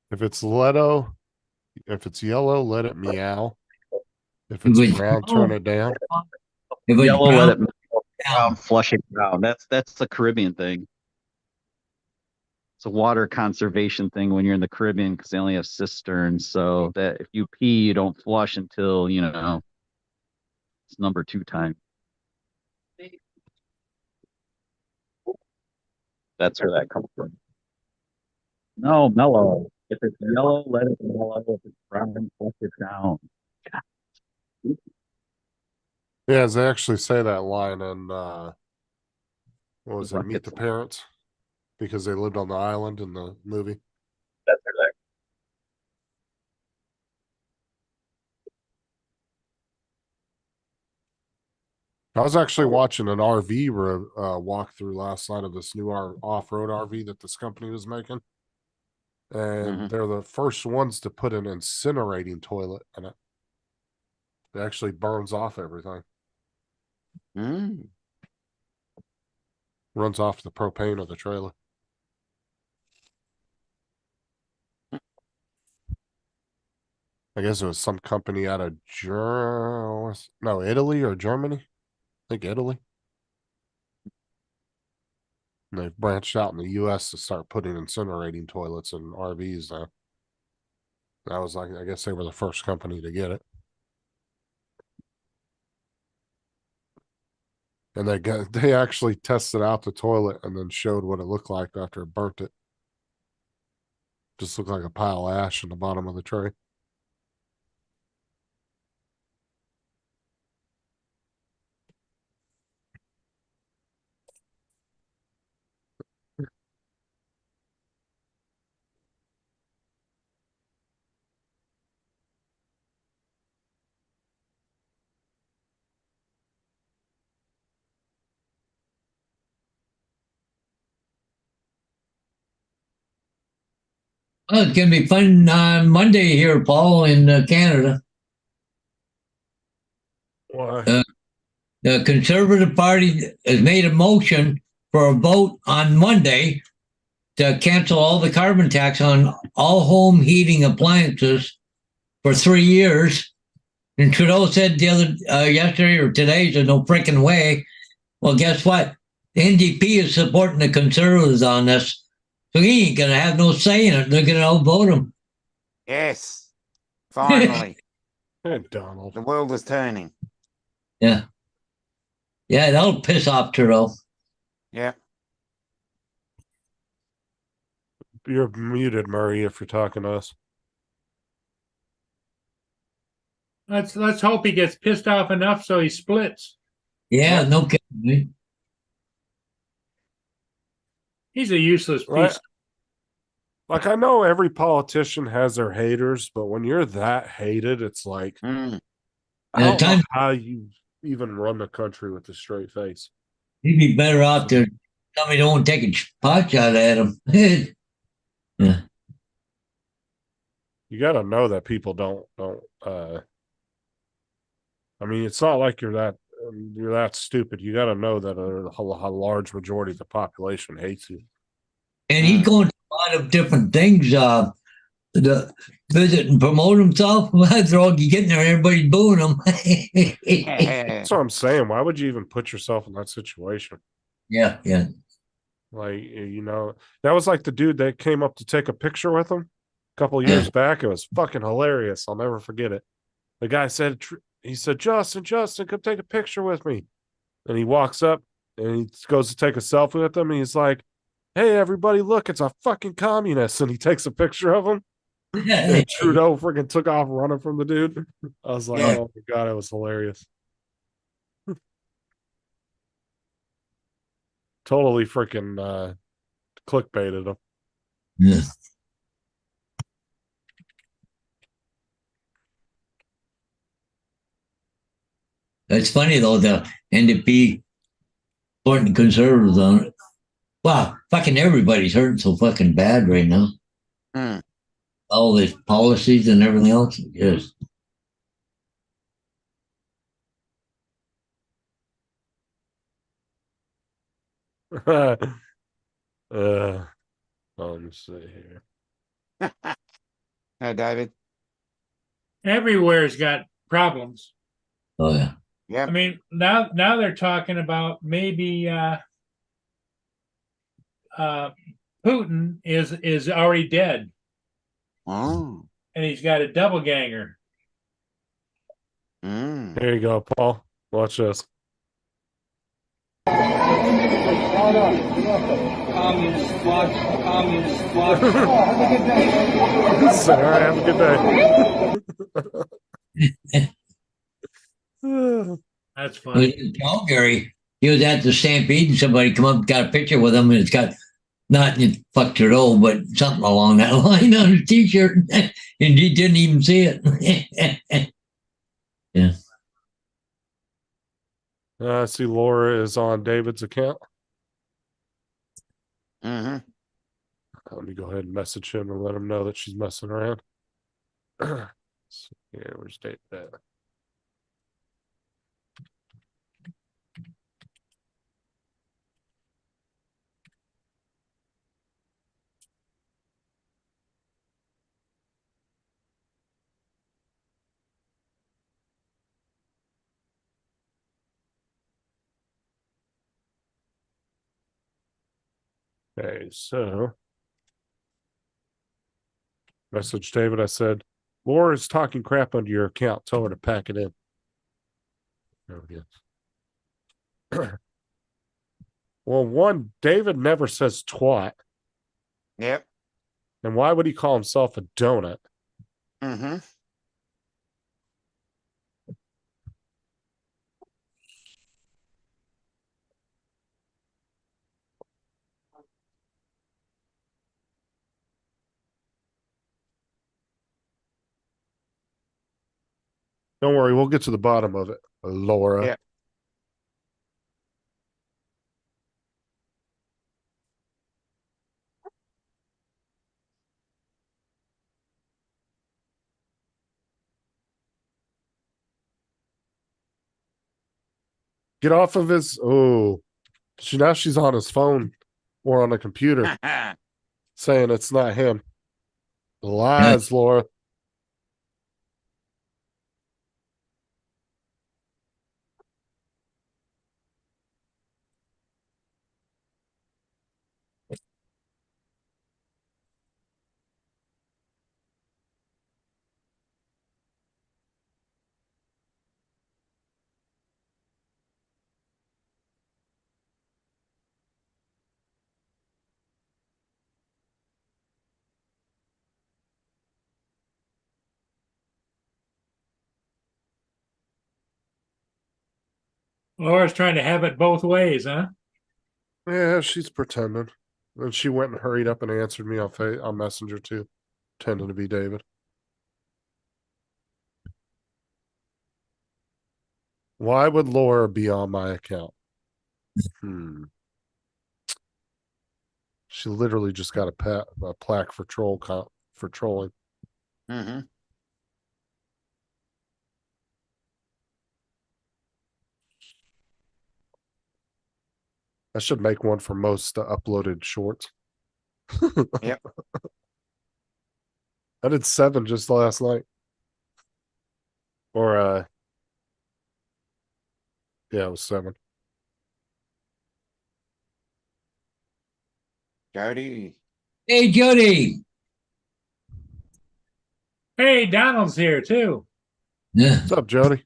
If it's Leto, if it's yellow, let it meow. If it's If it's brown, turn it down. If it's Yellow, brown, let it down, flush it down. That's the Caribbean thing. It's a water conservation thing when you're in the Caribbean because they only have cisterns. So that if you pee, you don't flush until it's number 2 time. That's where that comes from. No, mellow. If it's yellow, let it mellow. If it's brown, flush it down. Yeah, they actually say that line in what was it, Meet the Rockets. Parents? Because they lived on the island in the movie. That's where I was actually watching an RV walkthrough last night of this new off-road RV that this company was making. And Mhm. they're the first ones to put an incinerating toilet in it. It actually burns off everything. Mm. Runs off the propane of the trailer. I guess it was some company out of Italy or Germany. I think Italy. And they've branched out in the US to start putting incinerating toilets in RVs now. That was I guess they were the first company to get it. And they actually tested out the toilet and then showed what it looked like after it burnt it. Just looked like a pile of ash in the bottom of the tray. oh, it's gonna be fun on Monday here, Paul, in Canada. Why? The Conservative Party has made a motion for a vote on Monday to cancel all the carbon tax on all home heating appliances for 3 years. And Trudeau said yesterday or today, there's no freaking way. Well, guess what? The NDP is supporting the Conservatives on this. So he ain't going to have no say in it. They're going to outvote him. Yes. Finally, Hey, Donald. the world is turning. Yeah. Yeah, that'll piss off Trudeau. Yeah. You're muted, Murray, if you're talking to us. Let's hope he gets pissed off enough so he splits. Yeah, Yeah. no kidding. He's a useless Right. piece. Like, I know every politician has their haters, but when you're that hated, it's like, Mm. I don't know how you even run the country with a straight face. He'd be better off to somebody don't take a pot shot at him. Yeah. You got to know that people don't. I mean, it's not like you're that stupid. You got to know that a large majority of the population hates you. And he's going to a lot of different things to visit and promote himself. They're all getting there, everybody booing him. That's what I'm saying. Why would you even put yourself in that situation? Yeah, yeah. Like, that was like the dude that came up to take a picture with him a couple years back. It was fucking hilarious. I'll never forget it. The guy said, he said, Justin, come take a picture with me. and he walks up and he goes to take a selfie with them. And he's like, "Hey, everybody, look, it's a fucking communist." And he takes a picture of him. And Trudeau freaking took off running from the dude. I was like, Yeah. oh my God, it was hilarious. Totally freaking clickbaited him. Yeah. It's funny though, the NDP putting conservatives on it. Wow, fucking everybody's hurting so fucking bad right now. Hmm. All these policies and everything else. Yes. Let me see here. Hey, David. Everywhere's got problems. Oh yeah. Yep. I mean, now they're talking about maybe Putin is already dead, Oh. and he's got a double ganger. Mm. Here you go, Paul. Watch this. Communist squad, communist squad. All right, have a good day. That's He was funny. in Calgary. He was at the Stampede and somebody come up, got a picture with him, and it's got not fuck Trudeau, but something along that line on his t-shirt. And he didn't even see it. Yeah. I see Laura is on David's account. Mm-hmm. Let me go ahead and message him and let him know that she's messing around. So, yeah, where's David at? Okay, so message David. I said, Laura is talking crap under your account. Tell her to pack it in. There we go. Well, one, David never says twat. Yep. And why would he call himself a donut? Mm-hmm. Don't worry, we'll get to the bottom of it, Laura. Yeah. Get off of his. Oh, now she's on his phone or on a computer saying it's not him. Lies, Laura. Laura's trying to have it both ways, huh? Yeah, she's pretending. And she went and hurried up and answered me on Messenger too, pretending to be David. Why would Laura be on my account? She literally just got a plaque for for trolling. Mm-hmm. I should make one for most uploaded shorts. Yep. I did 7 just last night. Or yeah, it was 7. Jody. Hey, Jody. Hey, Donald's here too. Yeah. What's up, Jody?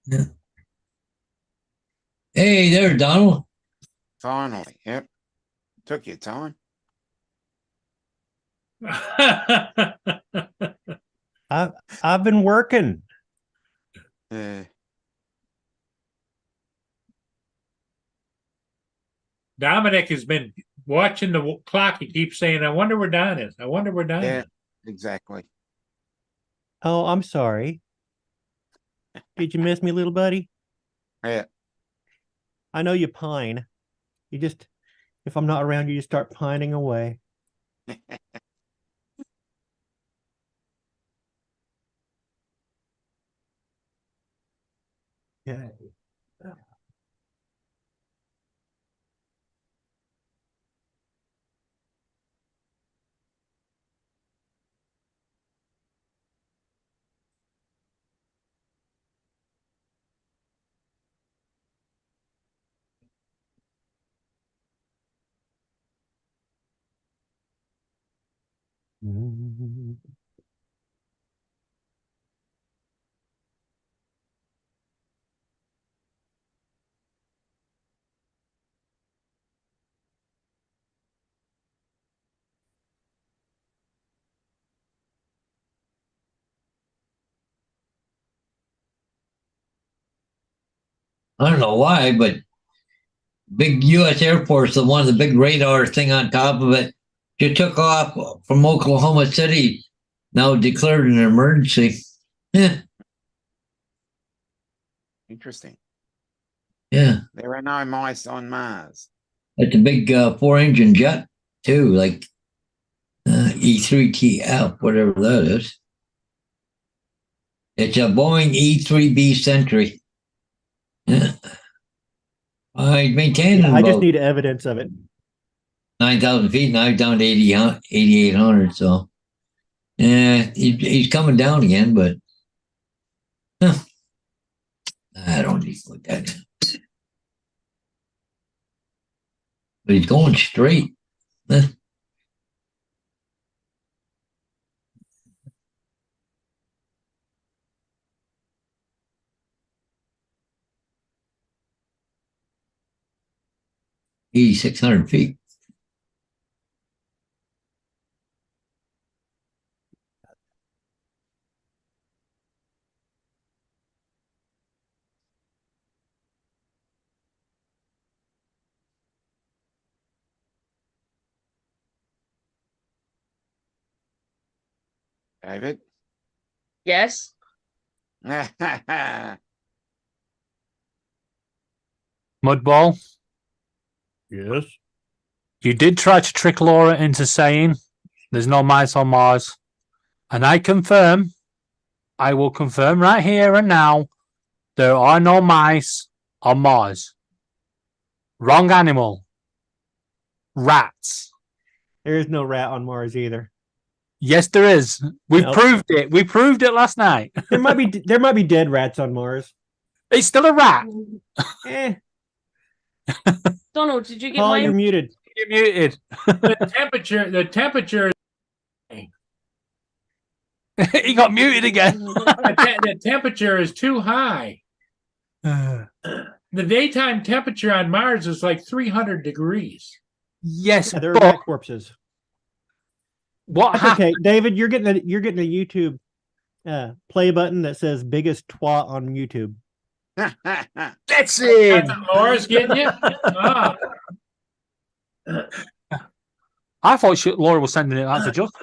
Yeah. Hey there, Donald. Finally, yep. Took your time. I've been working. Uh, Dominic has been watching the clock. He keeps saying, I wonder where Don is. I wonder where Don yeah, is. exactly. Oh, I'm sorry. Did you miss me, little buddy? Yeah. I know you pine. You just, if I'm not around, you just start pining away. Yeah. I don't know why, but big U.S. Air Force, the one of the big radar thing on top of it, just took off from Oklahoma City. Now declared an emergency. Yeah, Interesting. yeah. There are no mice on Mars. It's a big 4-engine jet too, like E3TF, whatever that is. It's a Boeing E3B Sentry. Yeah. I maintained I just about need evidence of it. 9,000 feet. Now he's down to 8,800. So, yeah, he's coming down again, but I don't need to look at it. But he's going straight. Huh. $8,600 feet. David? Yes. Mudball, Yes. you did try to trick Laura into saying there's no mice on Mars. And I will confirm right here and now, there are no mice on Mars. Wrong animal. Rats. There is no rat on Mars either. Yes, there is. We Nope. proved it. We proved it last night. There might be dead rats on Mars. It's still a rat. Eh, Donald, did you get Paul, my you're muted. You're muted. The temperature, He got muted again. the temperature is too high. The daytime temperature on Mars is like 300 degrees. Yes, Yeah, they're but rat corpses. what That's happened? okay, David. You're getting a YouTube play button that says "biggest twat on YouTube." That's it. That's what Laura's getting you? Ah. I thought Laura was sending it out to Justin.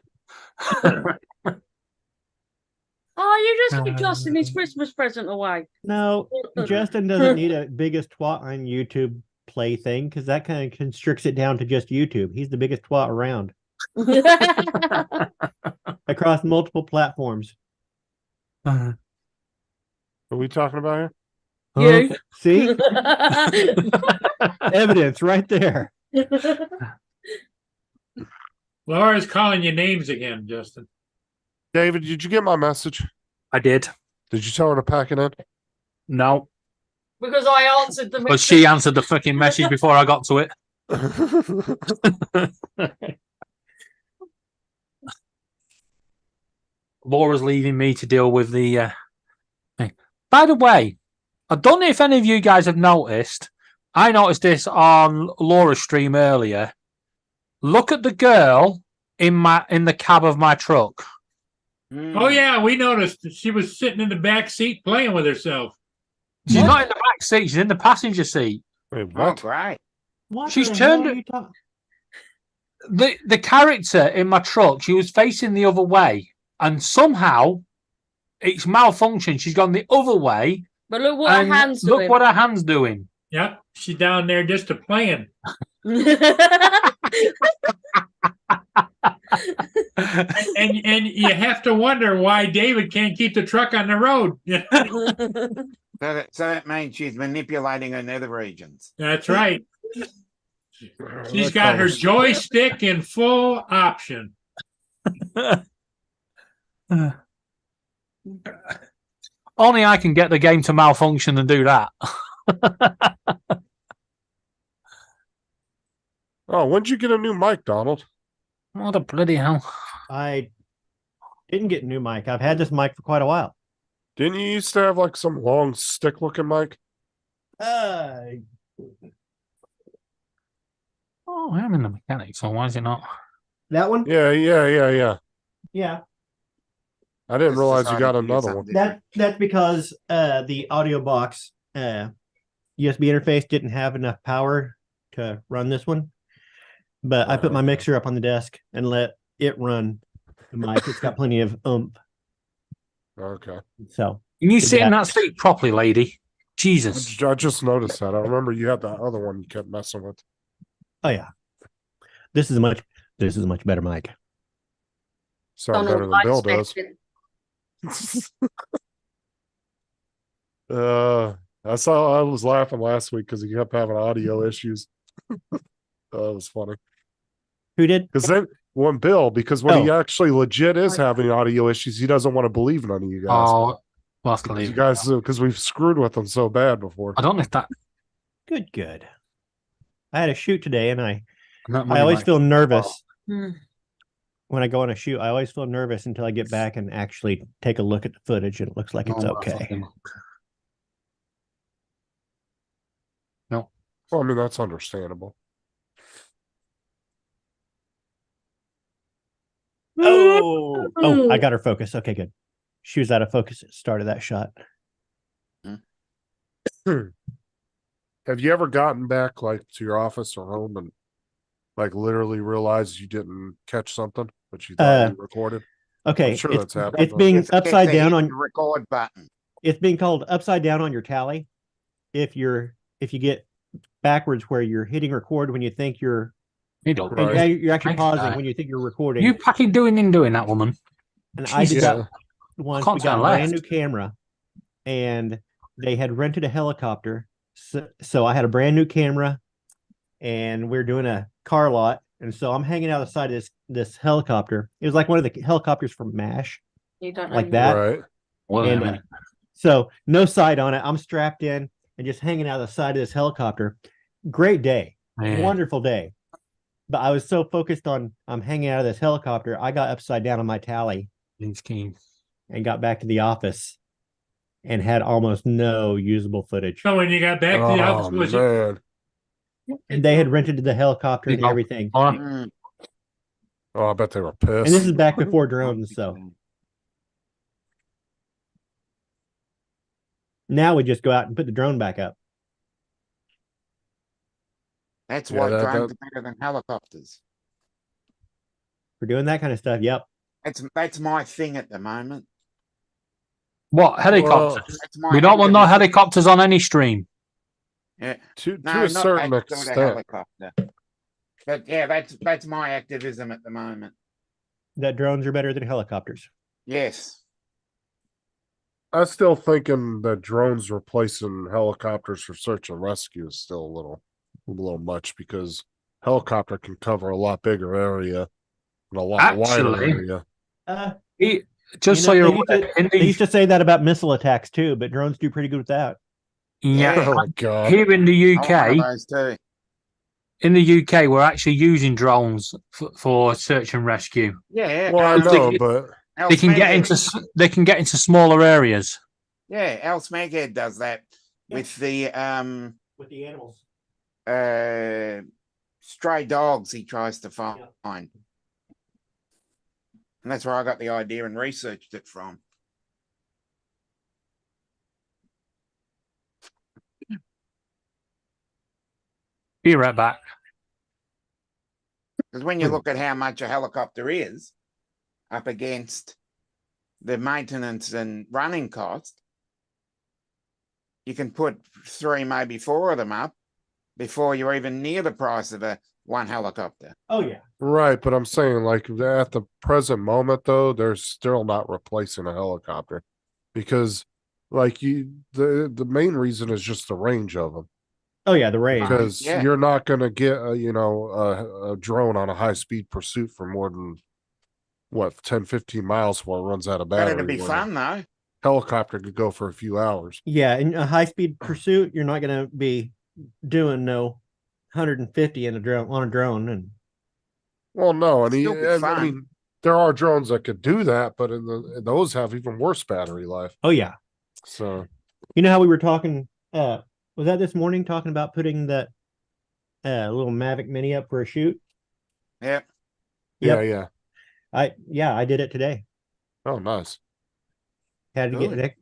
Oh, you just give Justin his Christmas present away. No, Justin doesn't need a biggest twat on YouTube play thing because that kind of constricts it down to just YouTube. He's the biggest twat around across multiple platforms. Are we talking about here? You. See, evidence right there. Laura's calling you names again, Justin. David, did you get my message? I did. Did you tell her to pack it in? No, Because I answered the but she answered the fucking message before I got to it. Laura's leaving me to deal with the thing. By the way, I don't know if any of you guys have noticed, I noticed this on Laura's stream earlier. Look at the girl in the cab of my truck. Oh yeah, we noticed that she was sitting in the back seat playing with herself. She's not in the back seat, she's in the passenger seat. Wait, Oh, what? great. What She's the hell turned are it- you talking- The character in my truck, she was facing the other way, and somehow it's malfunctioned. She's gone the other way. But look what her and hands look doing. what her hand's doing. Yep, she's down there just a playing. And you have to wonder why David can't keep the truck on the road. So that means she's manipulating her nether regions. That's right. She's That got her covers- joystick in full option. Only I can get the game to malfunction and do that. Oh, when'd you get a new mic, Donald? What a bloody hell. I didn't get a new mic. I've had this mic for quite a while. Didn't you used to have like some long stick looking mic? Uh, Oh, I'm in the mechanic, so why is it not? that one? Yeah. Yeah. I didn't Just realize you decided got to do another one. something That's because the audio box USB interface didn't have enough power to run this one. But I put my Okay. mixer up on the desk and let it run the mic. It's got plenty of oomph. Okay. So Can you Did sit in that- that seat properly, lady? Jesus. I just noticed that. I remember you had that other one you kept messing with. oh yeah. This is a much better mic. Sound better than Bill does. I was laughing last week because he kept having audio issues. That was funny. Who did? Because then when he Oh. actually legit is having audio issues, he doesn't want to believe none of you guys. Oh, well, I You guys, because we've screwed with him so bad before. I don't know if that. Good. I had a shoot today and I that always might- feel nervous Hmm. when I go on a shoot. I always feel nervous until I get back and actually take a look at the footage and it looks like it's Oh, okay. fucking- Well, I mean, that's understandable. Oh, I got her focus. Okay, good. She was out of focus at the start of that shot. Have you ever gotten back like to your office or home and like literally realized you didn't catch something, but you thought you recorded? Okay, I'm sure it's, that's happened. it's being It's upside the down on hidden record button. it's being called upside down on your tally. If you get backwards where you're hitting record when you think you're You don't. Right. yeah, you're actually Thanks, pausing guy. when you think you're recording. You fucking doing that, woman. And I did Jesus. that once. Can't We got turn a brand left. new camera, and they had rented a helicopter. So I had a brand new camera, and we're doing a car lot. And so I'm hanging out the side of this helicopter. It was like one of the helicopters from MASH, You don't know like me. that. Right. Well, And, I mean, So no side on it. I'm strapped in and just hanging out the side of this helicopter. Great day, yeah. wonderful day. But I was so focused on I'm hanging out of this helicopter, I got upside down on my tally He's keen. and got back to the office and had almost no usable footage. So when you got back to the Oh, office, was man. And they had rented the helicopter and You know, everything. Laura, Mm. Oh, I bet they were pissed. And this is back before drones, so now we just go out and put the drone back up. That's Yeah, why that- drones are better than helicopters. For doing that kind of stuff. Yep. That's my thing at the moment. what helicopters? That's my We don't want no activism. helicopters on any stream. Yeah. to No, a not certain that sort of extent. helicopter. But yeah, that's my activism at the moment. That drones are better than helicopters. Yes. I'm still thinking that drones replacing helicopters for search and rescue is still a little much because helicopter can cover a lot bigger area and a lot wider Actually, area. Just so You know, you're they used aware, in They used the, to say that about missile attacks too, but drones do pretty good with that. yeah, Oh my god. here in the I want UK, one of those too. we're actually using drones for search and rescue. Yeah. Well, I Because know, they- but They can get into smaller areas. Yeah, Al Smeghead does that Yeah. with the With the animals. stray dogs he tries to find. And that's where I got the idea and researched it from. Be right back. Because when you look at how much a helicopter is up against the maintenance and running cost, you can put 3, maybe 4 of them up before you're even near the price of one helicopter. Oh yeah. Right, but I'm saying like at the present moment though, they're still not replacing a helicopter because like the main reason is just the range of them. Oh yeah, the range. Because Yeah. you're not going to get a drone on a high speed pursuit for more than what 10 15 miles before it runs out of But battery. it'd be where fun though. Helicopter could go for a few hours. Yeah, in a high speed pursuit, you're not going to be doing no 150 in a drone, and Well, no, and Still be I fun. mean there are drones that could do that, but those have even worse battery life. oh yeah, So you know how we were talking. Was that this morning talking about putting that little Mavic Mini up for a shoot? Yeah. Yep. yeah. I did it today. Oh, nice. Had to Really?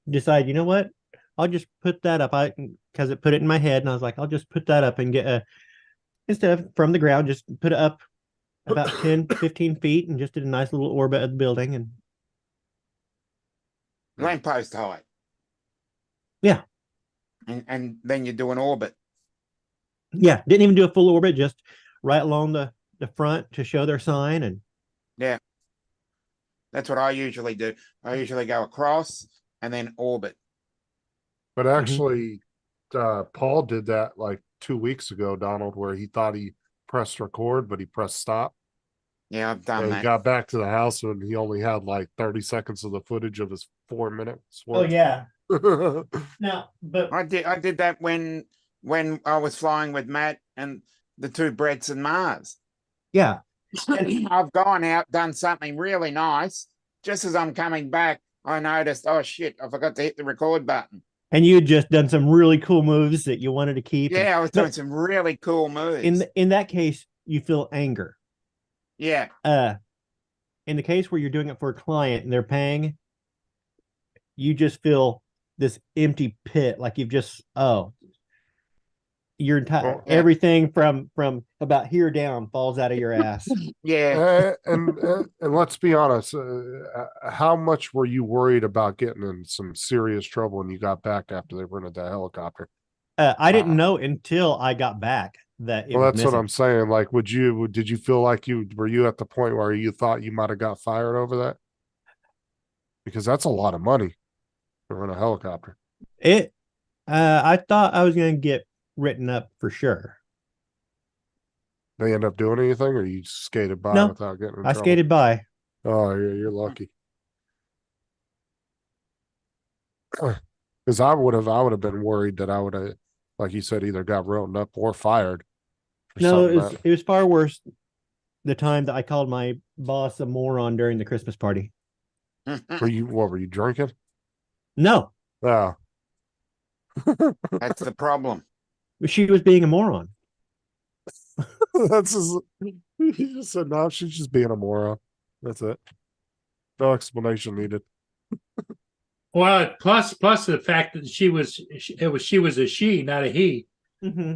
decide. You know what? I'll just put that up. Because it put it in my head, and I was like, I'll just put that up and get instead of from the ground, just put it up about 10, 15 feet, and just did a nice little orbit of the building. And Lamppost height. Yeah. And then you do an orbit. yeah, didn't even do a full orbit, just right along the front to show their sign. And Yeah. That's what I usually do. I usually go across and then orbit. But actually, Paul did that like 2 weeks ago, Donald, where he thought he pressed record, but he pressed stop. Yeah, I've done And he that. got back to the house and he only had like 30 seconds of the footage of his 4-minute oh worth. yeah, now but I did that when I was flying with Matt and the 2 Bretts and Mars. yeah, I've gone out, done something really nice. Just as I'm coming back, I noticed, oh shit, I forgot to hit the record button. and you had just done some really cool moves that you wanted to keep. Yeah, I was but doing some really cool moves. in that case, you feel anger. Yeah, In the case where you're doing it for a client and they're paying, you just feel this empty pit, like you've just your entire Well, yeah. everything from about here down falls out of your ass. yeah. And let's be honest, how much were you worried about getting in some serious trouble when you got back after they rented that helicopter? I didn't know until I got back that it Well, was that's what missing. I'm saying. Like, did you feel like were you at the point where you thought you might have got fired over that? Because that's a lot of money to rent a helicopter. I thought I was going to get written up for sure. They end up doing anything, or you just skated by No, without getting in I trouble? skated by. Oh, you're lucky. Because I would have been worried that I would have, like you said, either got written up or fired. for No, something it was far worse the time that I called my boss a moron during the Christmas party. Were you drinking? No, Yeah. That's the problem. she was being a moron. That's just, he just said, no, she's just being a moron. That's it. No explanation needed. Well, plus the fact that she was a she, not a he. Mm-hmm.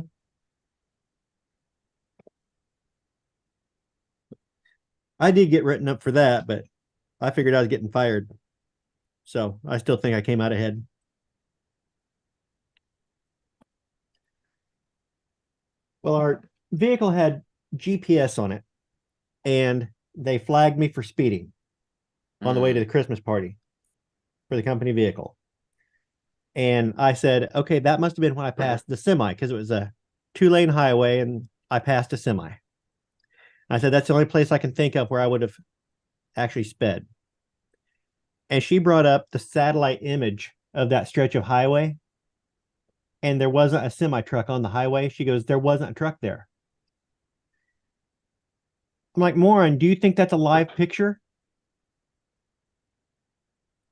I did get written up for that, but I figured I was getting fired. So I still think I came out ahead. Well, our vehicle had GPS on it, and they flagged me for speeding on the way to the Christmas party for the company vehicle. And I said, okay, that must have been when I passed the semi, because it was a 2-lane highway and I passed a semi. I said, that's the only place I can think of where I would have actually sped. And she brought up the satellite image of that stretch of highway, and there wasn't a semi truck on the highway. She goes, there wasn't a truck there. I'm like, moron, do you think that's a live picture?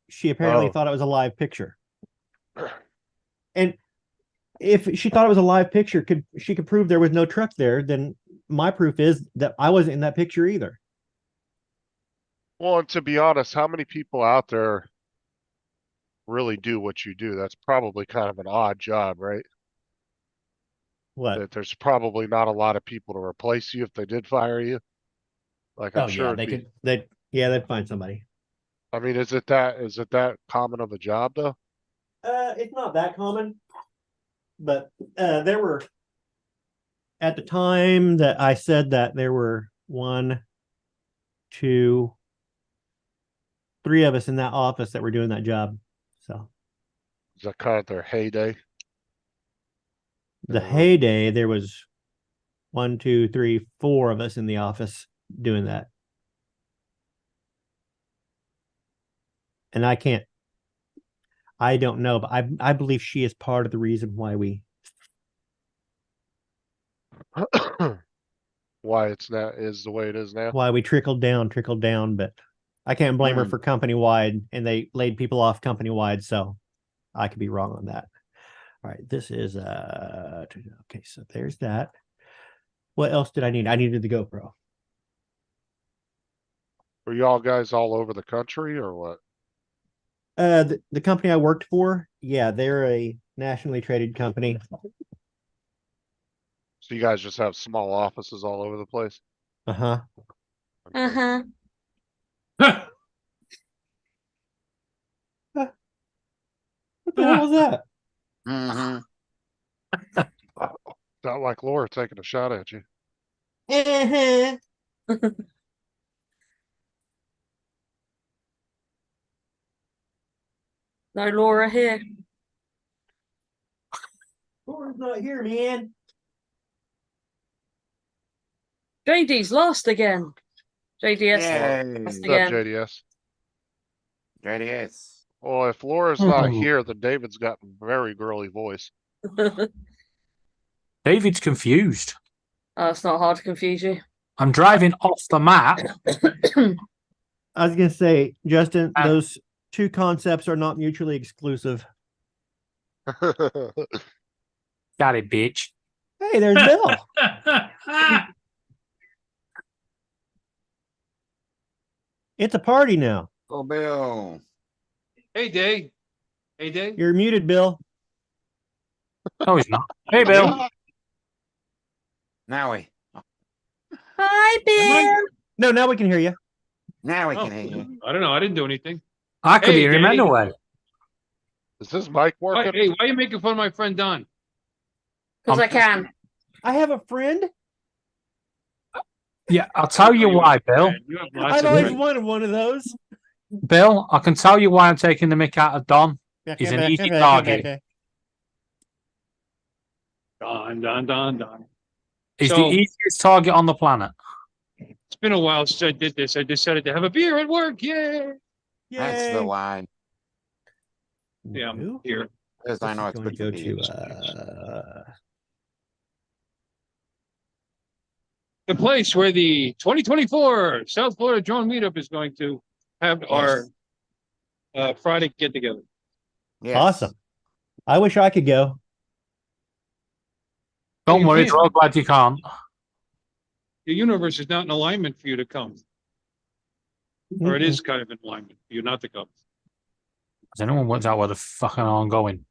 She apparently thought it was a live picture. And if she thought it was a live picture, she could prove there was no truck there, then my proof is that I wasn't in that picture either. Well, and to be honest, how many people out there really do what you do? That's probably kind of an odd job, right? What? That there's probably not a lot of people to replace you if they did fire you. Like, I'm Oh sure yeah, it'd they be, could. They'd find somebody. I mean, is it that common of a job though? It's not that common, but there were at the time that I said that there were 1, 2, 3 of us in that office that were doing that job. So Is that kind of their heyday? the heyday, there was 1, 2, 3, 4 of us in the office doing that. And I don't know, but I believe she is part of the reason why Why it's not is the way it is now? trickled down, but I can't blame her for company wide, and they laid people off company wide, so I could be wrong on that. All right, this is okay, so there's that. What else did I need? I needed the GoPro. Were y'all guys all over the country or what? The company I worked for, yeah, they're a nationally traded company. So you guys just have small offices all over the place? Uh-huh. Uh-huh. What the hell was that? Mm-hmm. Not like Laura taking a shot at you. No Laura here. Laura's not here, man. JD's lost again. JDS Yay. lost What's up, again. JDS? JDS. Well, if Laura's not here, then David's got a very girly voice. David's confused. Oh, it's not hard to confuse you. I'm driving off the map. I was gonna say, Justin, those two concepts are not mutually exclusive. Got it, bitch. Hey, there's Bill. It's a party now. Oh, Bill. Hey, Day. Hey, Day. You're muted, Bill. No, he's not. Hey, Bill. Now we. Hi, Bill. No, now we can hear you. Now we Oh, can hear you. I don't know. I didn't do anything. I could Hey, hear him Danny. anyway. Is this mic Why, working? hey, why are you making fun of my friend Don? Because I can. I have a friend. Yeah, I'll tell you why, Bill. You have lots I've of always friends. wanted one of those. Bill, I can tell you why I'm taking the mick out of Don. He's an easy target. Don. He's So- the easiest target on the planet. It's been a while since I did this. I decided to have a beer at work. Yay! That's the line. Yeah, I'm New? here. Because I know it's Going good to for go you. to The place where the 2024 South Florida Drone Meetup is going to have our Friday get together. Yes. Awesome. I wish I could go. Don't You worry, can. we're glad you can't. The universe is not in alignment for you to come, or it is kind of in alignment for you not to come. Has anyone worked out where the fucking I'm going?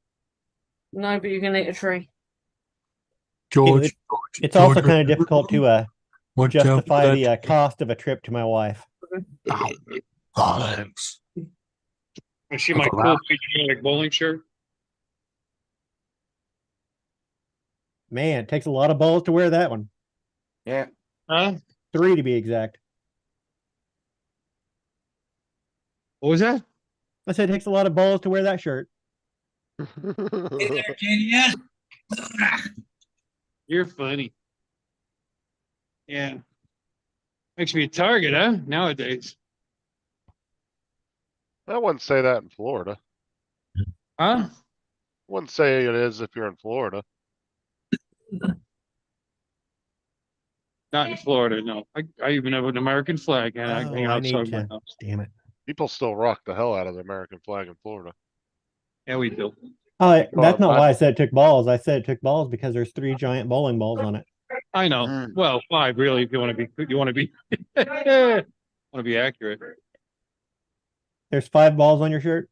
No, but you can eat a tree. George. It's also kind of difficult to watch out for justify that. the cost of a trip to my wife. Alex. I see my Look cool around. patriotic bowling shirt. Man, it takes a lot of balls to wear that one. Yeah. Huh? 3 to be exact. What was that? I said it takes a lot of balls to wear that shirt. You're funny. Yeah. Makes me a target, huh? Nowadays. I wouldn't say that in Florida. Huh? Wouldn't say it is if you're in Florida. Not in Florida, no. I even have an American flag and I Oh, hang I outside need my to- house. Damn it. People still rock the hell out of the American flag in Florida. Yeah, we do. That's Well, not why I said it took balls. I said it took balls because there's 3 giant bowling balls on it. I know. Mm. Well, 5 really, if you want to be want to be accurate. There's 5 balls on your shirt.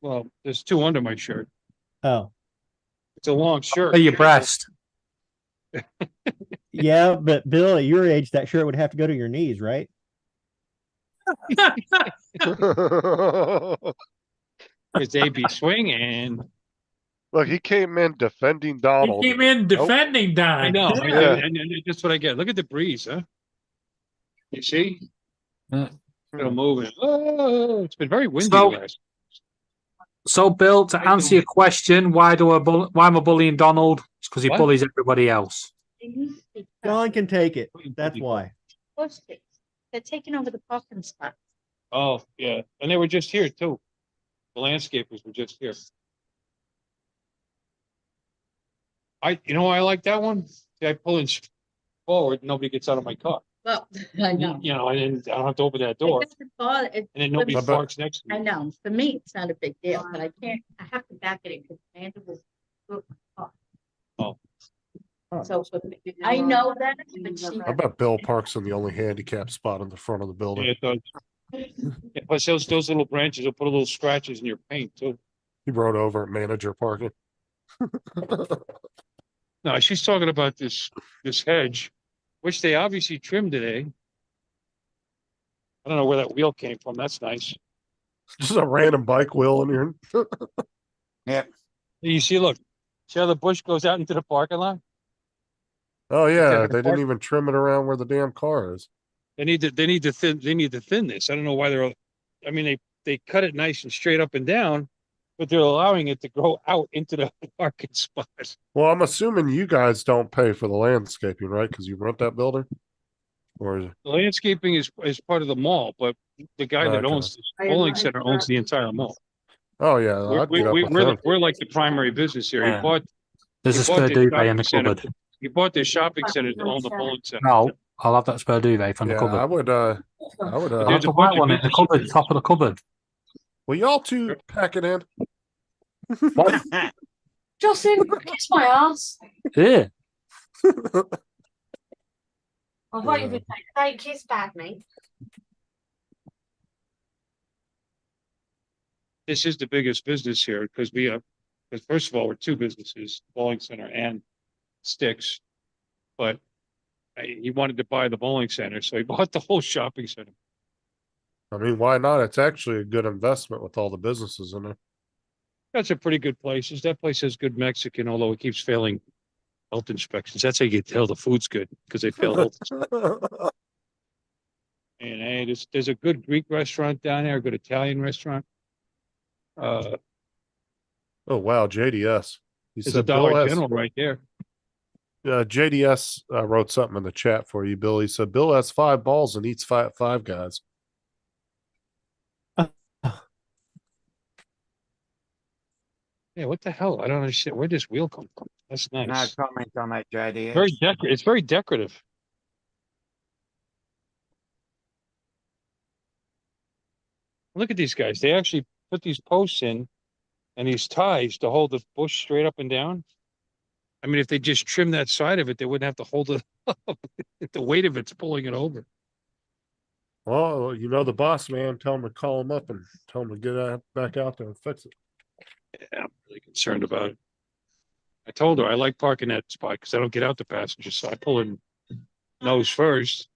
Well, there's 2 under my shirt. Oh, It's a long shirt. At your breast. yeah, but Bill, at your age, that shirt would have to go to your knees, right? It's AB swinging. Look, he came in defending He Donald. came in Nope. defending Don. I know. Yeah. And that's what I get. Look at the breeze, huh? You see? It'll move it. Oh, it's been very windy So- last. So, Bill, to answer your question, why am I bullying Donald? It's because he What? bullies everybody else. John can take it. That's why. They're taking over the parking spot. Oh, yeah. And they were just here too. The landscapers were just here. You know why I like that one? I pull in forward, nobody gets out of my car. Well, I know. You know, and I don't have to open that door, It doesn't bother- it- and then nobody But- parks next to I me. know, for me, it's not a big deal, but I have to back it in because Amanda was. Oh. So, I know that, but she. I bet Bill parks in the only handicap spot in the front of the building. Yeah, it does. Yeah, plus those little branches will put little scratches in your paint too. He rode over at manager parking. No, she's talking about this hedge, which they obviously trimmed today. I don't know where that wheel came from. That's nice. Just a random bike wheel in here. Yep. You see, look, see how the bush goes out into the parking lot? Oh yeah, Yeah, they didn't even trim it around where the damn car is. They need to thin this. I don't know why I mean, they cut it nice and straight up and down, but they're allowing it to grow out into the parking spot. Well, I'm assuming you guys don't pay for the landscaping, right? Because you rent that building, or is it? The landscaping is part of the mall, but the guy that Okay. owns the bowling center owns the entire mall. Oh yeah, I'd get up with him. We're like the primary business here. He Yeah. bought There's a You bought spare the duvet in the shopping center. cupboard. He bought this shopping center to own the bowling center. No, I'll have that spare duvet from the Yeah, cupboard. I would. I'll There's have a the white bunch of one in the businesses. cupboard, top of the cupboard. Will y'all two pack it in? Justin, kiss my ass. Yeah. I thought you would say, don't kiss bad me. This is the biggest business here because because first of all, we're 2 businesses, bowling center and Sticks. But he wanted to buy the bowling center, so he bought the whole shopping center. I mean, why not? It's actually a good investment with all the businesses in there. That's a pretty good place. That place has good Mexican, although it keeps failing health inspections. That's how you can tell the food's good because they fail health. And hey, there's a good Greek restaurant down there, a good Italian restaurant. Oh wow, JDS. He There's a said Bill Dollar has. General right there. JDS wrote something in the chat for you, Bill. He said Bill has 5 balls and eats five guys. Yeah, what the hell? I don't understand. Where'd this wheel come from? That's No nice. comment on that, JD. Very decorative. It's very decorative. Look at these guys. They actually put these posts in and these ties to hold the bush straight up and down. I mean, if they just trim that side of it, they wouldn't have to hold it up. The weight of it's pulling it over. Well, you know the boss man. Tell him to call him up and tell him to get back out there and fix it. Yeah, I'm really concerned about it. I told her I like parking that spot because I don't get out the passenger side. I pull in nose first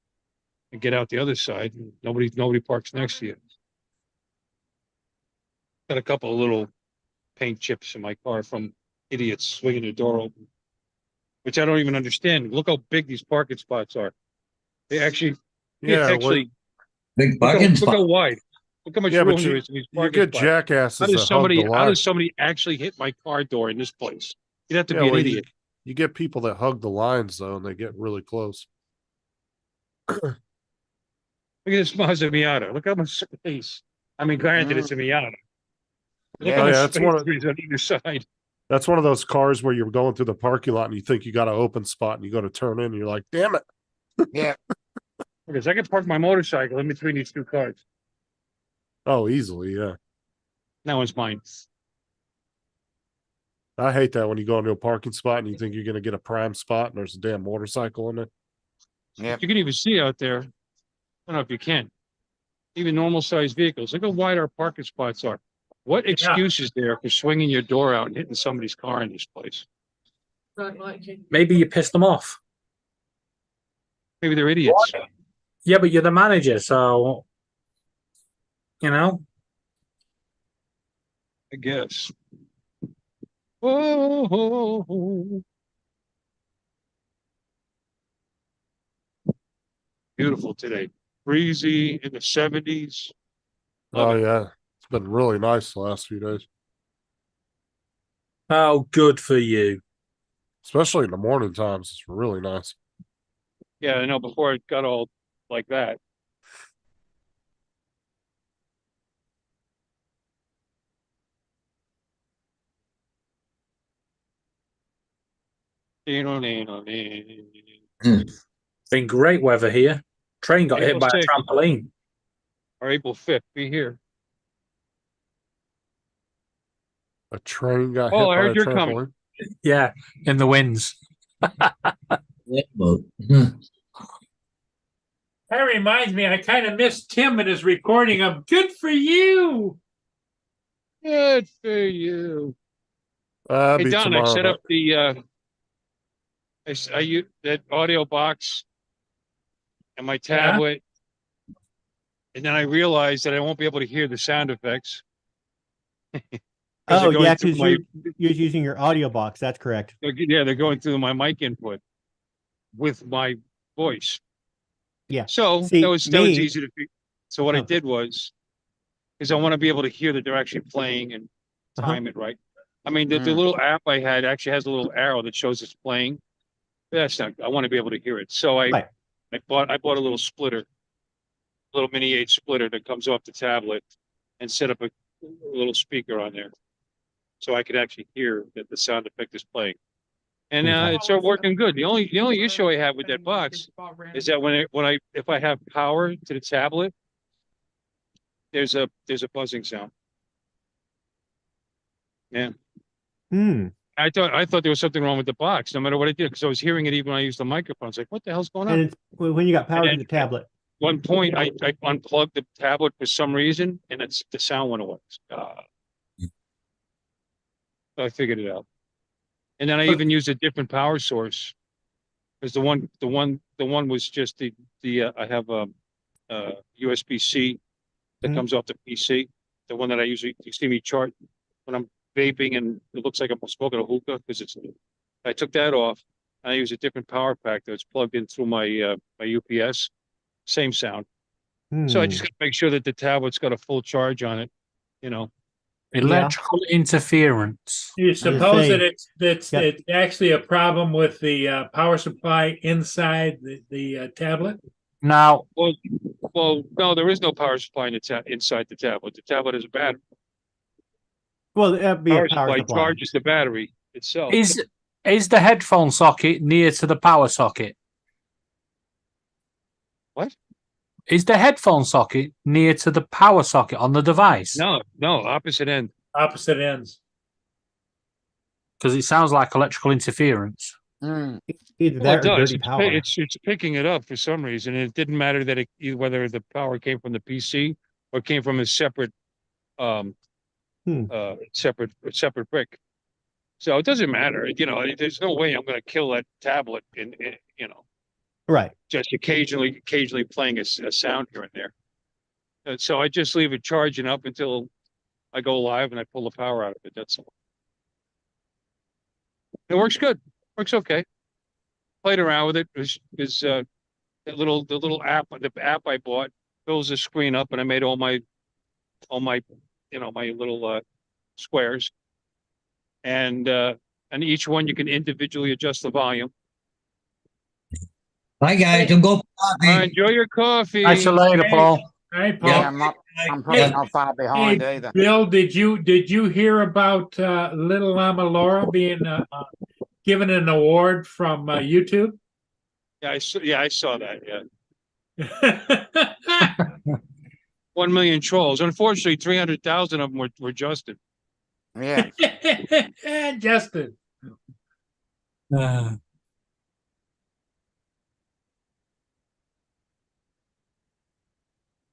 and get out the other side. And nobody parks next to you. Got a couple of little paint chips in my car from idiots swinging the door open, which I don't even understand. Look how big these parking spots are. They actually, Yeah, actually, Big look parking how spot. wide. Look how much Yeah, room but there you, is in these you parking get spots. jackasses How that does hug somebody? the How line. does somebody actually hit my car door in this place? You'd have to Yeah, be an well, idiot. you get people that hug the lines though, and they get really close. Look at this Mazda Miata. Look how much space. I mean, granted, it's a Miata. Look Yeah, how much that's space one of- there is on either side. That's one of those cars where you're going through the parking lot and you think you got an open spot and you go to turn in and you're like, damn it. Yeah. Because I can park my motorcycle in between these 2 cars. Oh, easily, yeah. That one's mine. I hate that when you go into a parking spot and you think you're going to get a prime spot and there's a damn motorcycle in it. Yep. You can even see out there. I don't know if you can. Even normal sized vehicles. Look how wide our parking spots are. What excuse is there for swinging your door out and hitting somebody's car in this place? Maybe you pissed them off. Maybe they're idiots. Yeah, but you're the manager, so you know. I guess. Oh, beautiful today. Breezy in the 70s. Oh yeah, it's been really nice the last few days, Oh, good for you. especially in the morning times. It's really nice. Yeah, I know before it got all like that. Been great weather here. Train got hit April by a 6th. trampoline. Or April 5th, be here. A train got Oh, hit I by heard a you're trampoline. coming. Yeah, in the winds. That boat. That reminds me, I kind of missed Tim and his recording of "Good for You." Good for you. That'd Hey be Don, I tomorrow set night. up the I use that audio box and my tablet, and then I realized that I won't be able to hear the sound effects. 'Cause Oh they're going yeah, through because you're using your audio box. That's correct. they're going through my mic input with my voice. Yeah. So See, that was me- easy to figure. So what I Oh. did was, because I want to be able to hear that they're actually playing and Uh-huh. time it right. I mean, the little app I had actually has a little arrow that shows it's playing. That's not. I want to be able to hear it. So Right. I bought a little splitter, little mini 8 splitter that comes off the tablet, and set up a little speaker on there, so I could actually hear that the sound effect is playing. And Okay. it started working good. The only issue I have with that box is that if I have power to the tablet, there's a buzzing sound. Yeah. Hmm. I thought there was something wrong with the box, no matter what I did, because I was hearing it even when I used the microphone. It's like, what the hell's going on? And it's when you got power to then- the tablet. One point, I unplugged the tablet for some reason, and the sound went away. So I figured it out. And then I even used a different power source, because the one was just I have a USB-C that Mhm. comes off the PC. The one that I usually, you see me chart when I'm vaping, and it looks like I'm smoking a hookah because I took that off. And I use a different power pack that's plugged in through my my UPS. Same sound. So I Hmm. just got to make sure that the tablet's got a full charge on it. You know, Electrical interference. You suppose say- that it's Yeah. it's actually a problem with the power supply inside the tablet? Now, well, no, there is no power supply inside the tablet. The tablet is a battery. Well, that'd be Power a power supply supply. charges the battery itself. is the headphone socket near to the power socket? What? Is the headphone socket near to the power socket on the device? No, opposite end. Opposite ends. Because it sounds like electrical interference. Mm. Either Well, that it or does. dirty power. It's picking it up for some reason. And it didn't matter that whether the power came from the PC or came from a separate separate brick. So it doesn't matter. You know, there's no way I'm going to kill that tablet in you know, Right. just occasionally playing a sound here and there. So I just leave it charging up until I go live and I pull the power out of it. That's all. It works good. Works okay. Played around with it. Is the little app I bought fills the screen up, and I made all my you know, my little squares, and each one you can individually adjust the volume. Bye, guys. I'm going. Enjoy your coffee. Catch you later, Paul. All right, Paul. Yeah, I'm probably Hey, not far behind Hey, either. Bill, did you hear about little Llama Laura being given an award from YouTube? Yeah, I saw that. Yeah, 1 million trolls. Unfortunately, 300,000 of them were Justin. Yeah. Justin.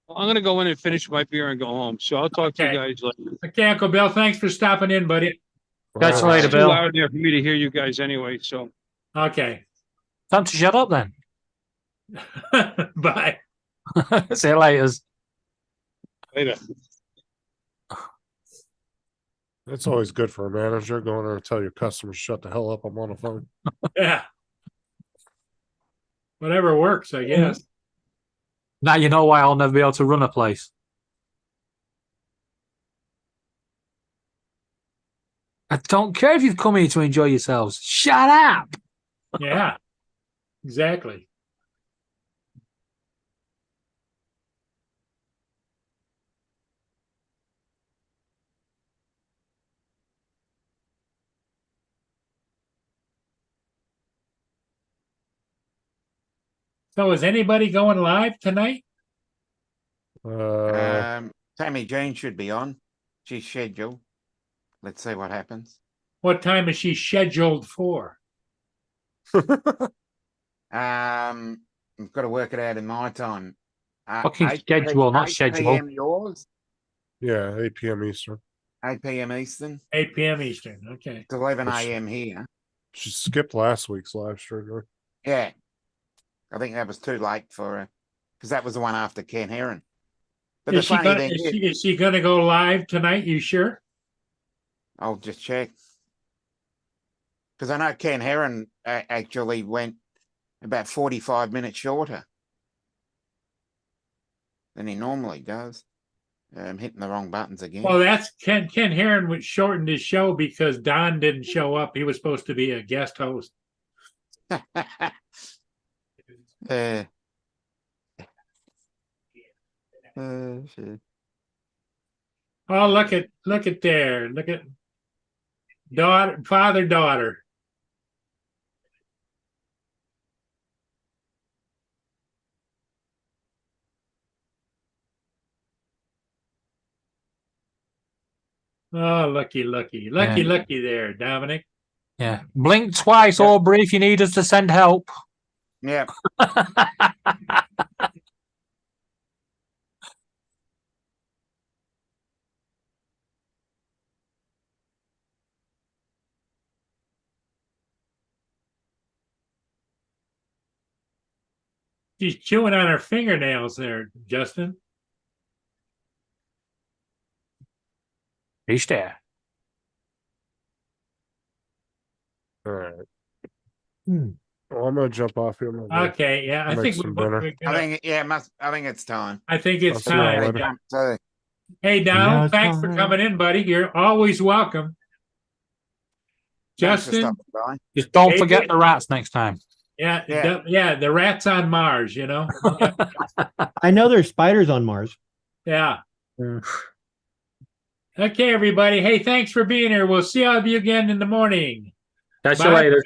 I'm gonna go in and finish my beer and go home. So I'll talk to you guys later. Okay, Uncle Bill, thanks for stopping in, buddy. Catch you All later, It's too Bill. loud there for me to hear you guys anyway. So Okay. Time to shut up then. Bye. See you later. later. It's always good for a manager going there and tell your customers shut the hell up. I'm on the phone. Yeah. Whatever works, I guess. Now you know why I'll never be able to run a place. I don't care if you've come here to enjoy yourselves. Shut up. Yeah. Exactly. So is anybody going live tonight? Tammy Jean should be on. She's scheduled. Let's see what happens. What time is she scheduled for? I've got to work it out in my time. Fucking 8 schedule, not 8 schedule. PM yours, Yeah, 8 p.m. Eastern. 8 p.m. Eastern. 8 p.m. Eastern. Okay. It's 11 Which- a.m. here. She skipped last week's live stream. Right? Yeah. I think that was too late for her because that was the one after Ken Heron. But Is the she, funny gonna, thing is, is, she, is she gonna go live tonight? You sure? I'll just check. Because I know Ken Heron actually went about 45 minutes shorter than he normally does. I'm hitting the wrong buttons again. Well, that's Ken Heron was shortened his show because Don didn't show up. He was supposed to be a guest host. Shit. Oh, look at there. Look at father-daughter. Oh, lucky there, Dominic. Yeah. Blink twice, Aubrey, if you need us to send help. Yeah. She's chewing on her fingernails there, Justin. He's there. All right. Well, I'm gonna jump off here. I'm gonna Okay, yeah, I make think some we're dinner. gonna, I think it's time. I think I'll it's see y'all time. later. Jump too. Hey, Yeah, Donald, it's thanks for fine. coming in, buddy. You're always welcome. Thanks for Justin, stopping by. Just don't Hey, forget hey. the rats next time. yeah, the rats on Mars, you know. I know there's spiders on Mars. Yeah. Okay, everybody. Hey, thanks for being here. We'll see all of you again in the morning. Catch you Bye. later.